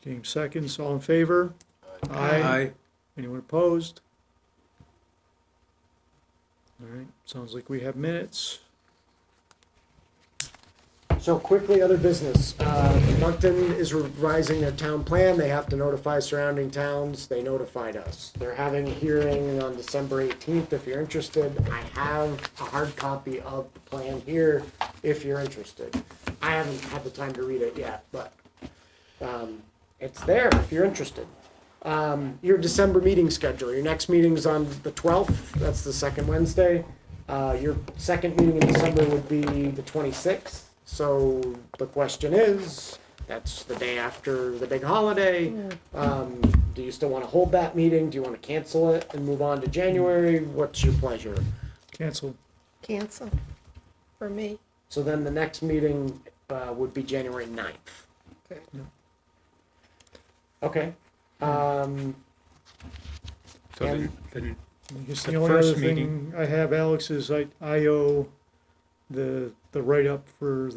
James seconds. All in favor? Aye. Anyone opposed? All right. Sounds like we have minutes. So quickly, other business. Monkton is revising their town plan. They have to notify surrounding towns. They notified us. They're having a hearing on December 18th. If you're interested, I have a hard copy of the plan here if you're interested. I haven't had the time to read it yet, but it's there if you're interested. Your December meeting schedule. Your next meeting's on the 12th. That's the second Wednesday. Your second meeting in December would be the 26th. So the question is, that's the day after the big holiday. Do you still want to hold that meeting? Do you want to cancel it and move on to January? What's your pleasure? Cancel. Cancel for me. So then the next meeting would be January 9th. Okay. Okay. So And- I guess The the only other first meeting- thing I have, Alex, is I owe the write-up for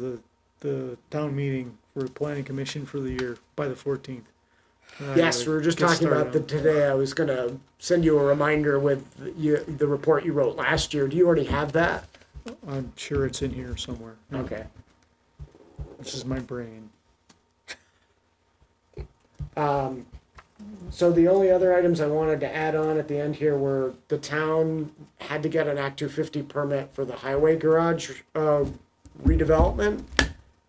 the town meeting for planning commission for the year by the 14th. Yes, we were just Get talking about started that today. I was gonna send you a reminder with the report you wrote last year. Do you already have that? I'm sure it's in here somewhere. Okay. This is my brain. So the only other items I wanted to add on at the end here were the town had to get an Act 250 permit for the highway garage redevelopment.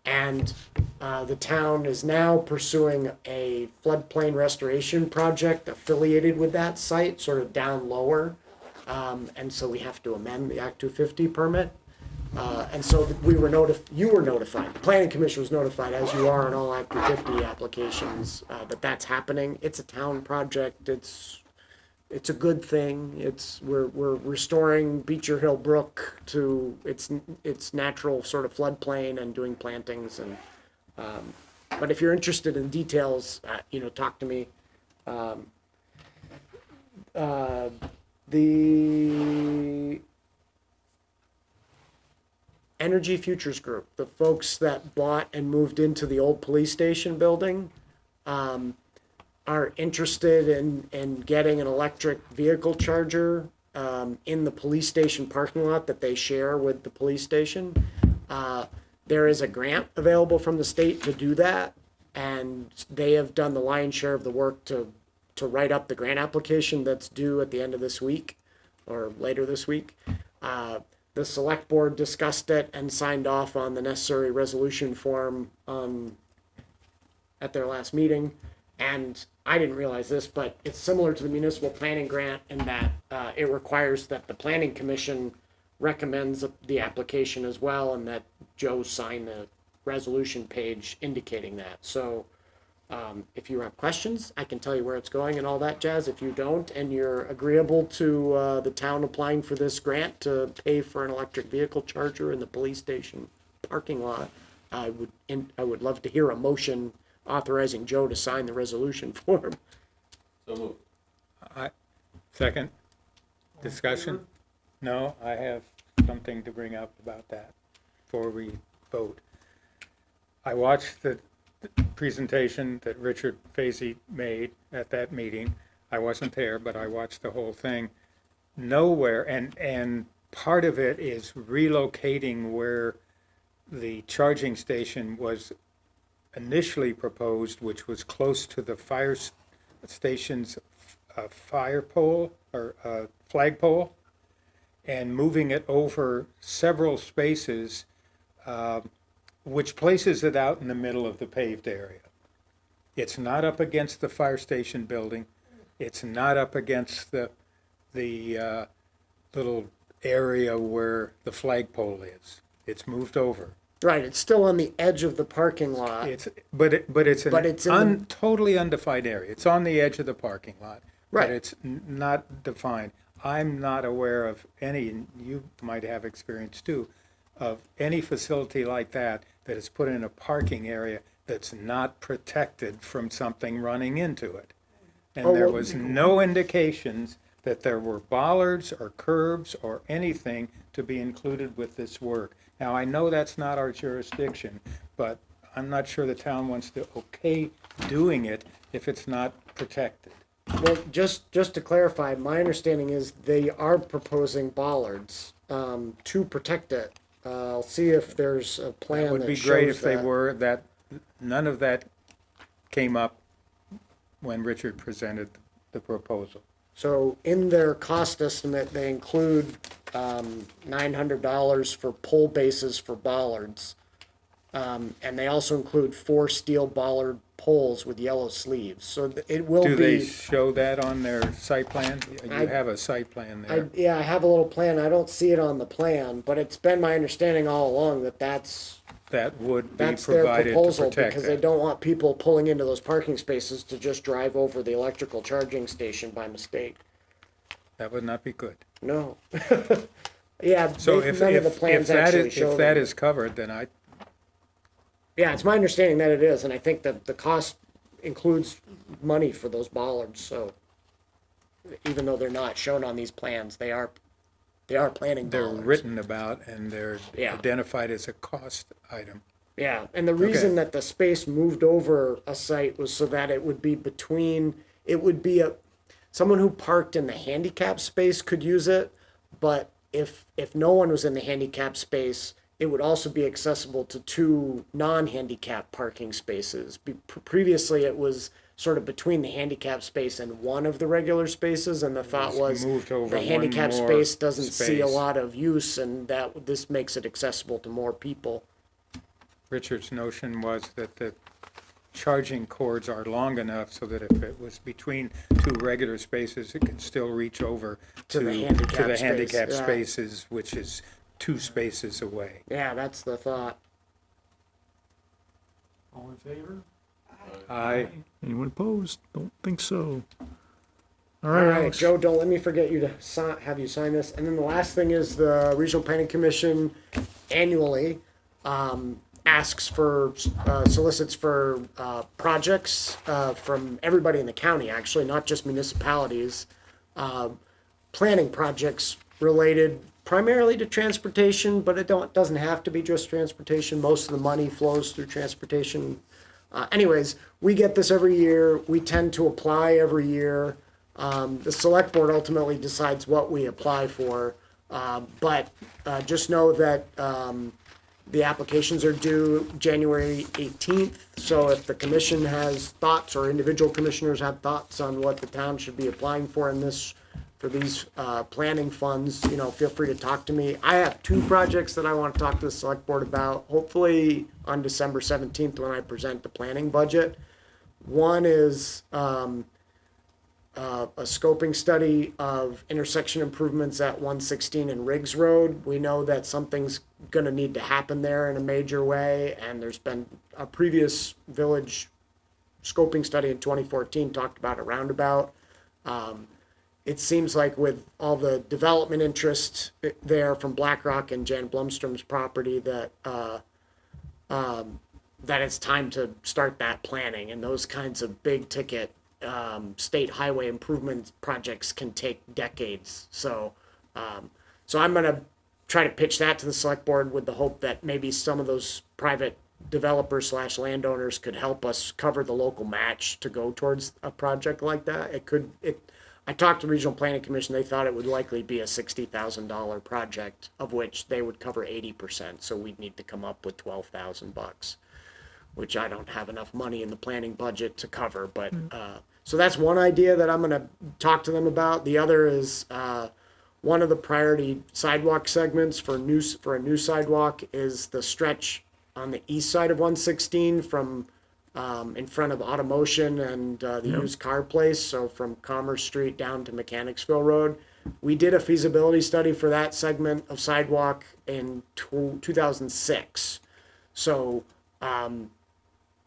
And the town is now pursuing a floodplain restoration project affiliated with that site, sort of down lower. And so we have to amend the Act 250 permit. And so you were notified, the planning commission was notified, as you are on all Act 250 applications, that that's happening. It's a town project, it's a good thing. We're restoring Beecher Hill Brook to its natural sort of floodplain and doing plantings and, but if you're interested in details, talk to me. The Energy Futures Group, the folks that bought and moved into the old police station building, are interested in getting an electric vehicle charger in the police station parking lot that they share with the police station. There is a grant available from the state to do that, and they have done the lion's share of the work to write up the grant application that's due at the end of this week or later this week. The select board discussed it and signed off on the necessary resolution form at their last meeting. And I didn't realize this, but it's similar to the municipal planning grant in that it requires that the planning commission recommends the application as well, and that Joe sign the resolution page indicating that. So if you have questions, I can tell you where it's going and all that jazz. If you don't, and you're agreeable to the town applying for this grant to pay for an electric vehicle charger in the police station parking lot, I would love to hear a motion authorizing Joe to sign the resolution form. So moved. Second, discussion? No, I have something to bring up about that before we vote. I watched the presentation that Richard Fazy made at that meeting. I wasn't there, but I watched the whole thing. Nowhere, and part of it is relocating where the charging station was initially proposed, which was close to the fire station's fire pole or flagpole, and moving it over several spaces, which places it out in the middle of the paved area. It's not up against the fire station building. It's not up against the little area where the flagpole is. It's moved over. Right, it's still on the edge of the parking lot. But it's But it's in the- totally undefined area. It's on the edge of the parking lot. Right. But it's not defined. I'm not aware of any, and you might have experience too, of any facility like that that is put in a parking area that's not protected from something running into it. And Oh, there well- was no indications that there were bollards or curbs or anything to be included with this work. Now, I know that's not our jurisdiction, but I'm not sure the town wants to okay doing it if it's not protected. Well, just to clarify, my understanding is they are proposing bollards to protect it. I'll see if there's a plan It would that be shows great if they that. were, that, none of that came up when Richard presented the proposal. So in their cost estimate, they include $900 for pole bases for bollards. And they also include 4 steel bollard poles with yellow sleeves. So it will Do they be, show that on their site plan? You I- have a site plan there. yeah, I have a little plan. I don't see it on the plan, but it's been my understanding all along that that's That would be their provided to proposal, protect because they it. don't want people pulling into those parking spaces to just drive over the electrical charging station by mistake. That would not be good. No. Yeah, So none of the if plans that actually is, show if that them. is covered, then Yeah, it's my understanding that it is, and I think that the cost includes money for those bollards, so even though they're not shown on these plans, they are planning they're bollards. written about and they're Yeah. identified as a cost item. Yeah, and the reason Okay. that the space moved over a site was so that it would be someone who parked in the handicap space could use it, but if no one was in the handicap space, it would also be accessible to 2 non-handicap parking spaces. Previously, it was sort of between the handicap space and one of the regular spaces, and the thought was moved over the one handicap more space doesn't see a space. lot of use, and that this makes it accessible to more people. Richard's notion was that the charging cords are long enough so that if it was between 2 regular spaces, it could still reach over To the to handicap the space, handicap yeah. spaces, which is 2 spaces away. Yeah, that's the thought. All in favor? I Anyone opposed? Don't think so. All All right, right, Alex. Joe, don't let me forget you to have you sign this. And then the last thing is the Regional Planning Commission annually asks for, solicits for projects from everybody in the county, actually, not just municipalities. Planning projects related primarily to transportation, but it doesn't have to be just transportation. Most of the money flows through transportation. Anyways, we get this every year. We tend to apply every year. The select board ultimately decides what we apply for, but just know that the applications are due January 18th. So if the commission has thoughts or individual commissioners have thoughts on what the town should be applying for in this, for these planning funds, you know, feel free to talk to me. I have 2 projects that I want to talk to the select board about, hopefully on December 17th when I present the planning budget. One is a scoping study of intersection improvements at 116 and Riggs Road. We know that something's going to need to happen there in a major way, and there's been a previous village scoping study in 2014 talked about a roundabout. It seems like with all the development interest there from BlackRock and Jan Blumstrom's property that that it's time to start that planning, and those kinds of big ticket state highway improvement projects can take decades. So I'm going to try to pitch that to the select board with the hope that maybe some of those private developers / landowners could help us cover the local match to go towards a project like that. I talked to Regional Planning Commission. They thought it would likely be a $60,000 project, of which they would cover 80%. So we'd need to come up with $12,000, which I don't have enough money in the planning budget to cover. But so that's one idea that I'm going to talk to them about. The other is one of the priority sidewalk segments for a new sidewalk is the stretch on the east side of 116 from in front of Automotion and the used car place, so from Commerce Street down to Mechanicsville Road. We did a feasibility study for that segment of sidewalk in 2006. So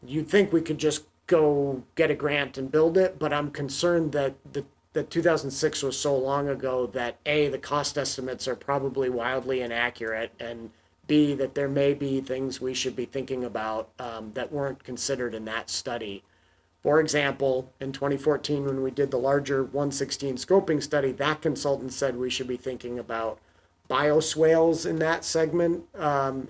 you'd think we could just go get a grant and build it, but I'm concerned that the 2006 was so long ago that A, the cost estimates are probably wildly inaccurate, and B, that there may be things we should be thinking about that weren't considered in that study. For example, in 2014, when we did the larger 116 scoping study, that consultant said we should be thinking about bioswales in that segment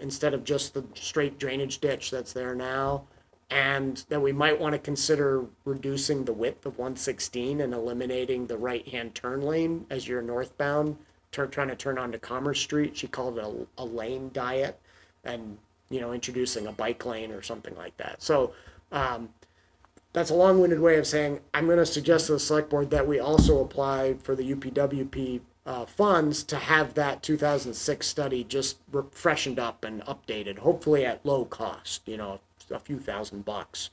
instead of just the straight drainage ditch that's there now, and that we might want to consider reducing the width of 116 and eliminating the right-hand turn lane as you're northbound, trying to turn onto Commerce Street. She called it a lane diet, and introducing a bike lane or something like that. So that's a long-winded way of saying I'm going to suggest to the select board that we also apply for the UPWP funds to have that 2006 study just freshened up and updated, hopefully at low cost, a few $1,000s.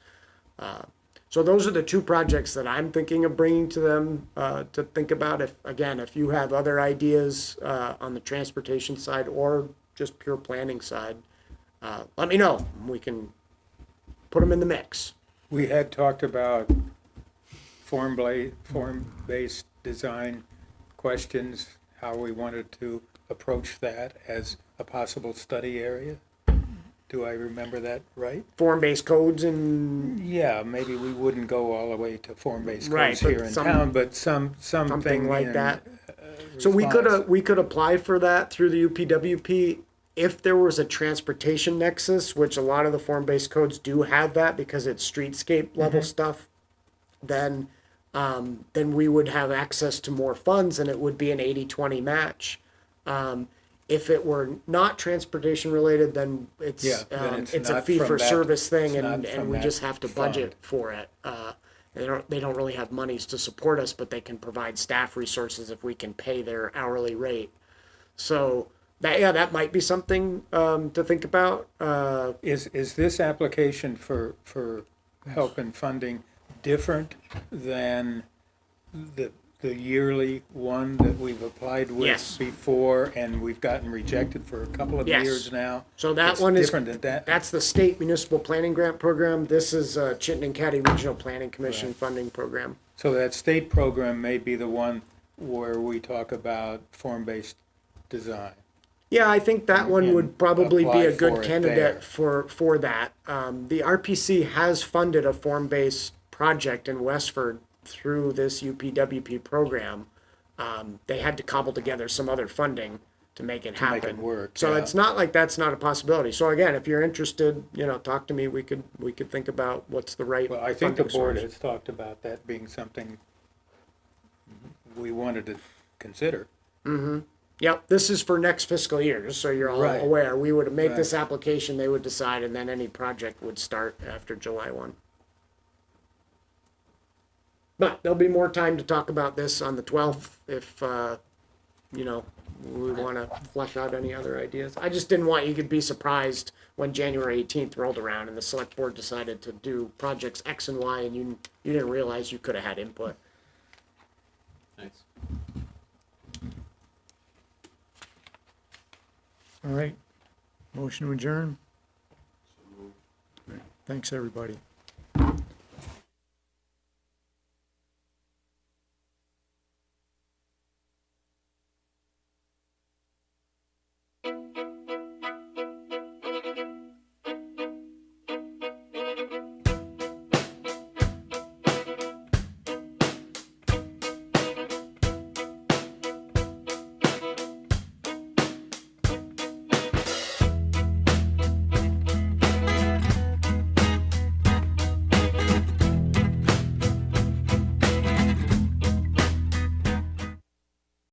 So those are the 2 projects that I'm thinking of bringing to them to think about. If you have other ideas on the transportation side or just pure planning side, let me know. We can put them in the mix. We had talked about form-based design questions, how we wanted to approach that as a possible study area. Do I remember that right? Form-based codes and Yeah, maybe we wouldn't go all the way to form-based Right, codes but here in town, but something like in, that. So we response. could apply for that through the UPWP if there was a transportation nexus, which a lot of the form-based codes do have that because it's streetscape level stuff. Then we would have access to more funds, and it would be an 80-20 match. If it were not transportation related, then Yeah, then it's it's a not fee from for that- service thing, it's and not from we that just have to budget fund. for it. They don't really have monies to support us, but they can provide staff resources if we can pay their hourly rate. So that might be something to think about. Is this application for help and funding different than the yearly one that we've applied with Yes. before and we've gotten rejected for a couple of Yes. years now? So that It's one is different than that? That's the state municipal planning grant program. This is Chittenden County Regional Planning Commission Right. funding program. So that state program may be the one where we talk about form-based design. Yeah, I think that one And would probably be apply a for good it candidate there. for that. The RPC has funded a form-based project in Westford through this UPWP program. They had to cobble together some other funding to make it To make happen. it work, So yeah. it's not like that's not a possibility. So again, if you're interested, talk to me. We could think about what's the right Well, I think the funding board source. has talked about that being something we wanted to consider. Yep, this is for next fiscal year, just so you're all Right. aware. We would make this Right. application, they would decide, and then any project would start after July 1. But there'll be more time to talk about this on the 12th if, we want to flesh out any other ideas. I just didn't want you to be surprised when January 18th rolled around and the select board decided to do projects X and Y and you didn't realize you could have had input. Thanks. All right. Motion to adjourn. Thanks, everybody.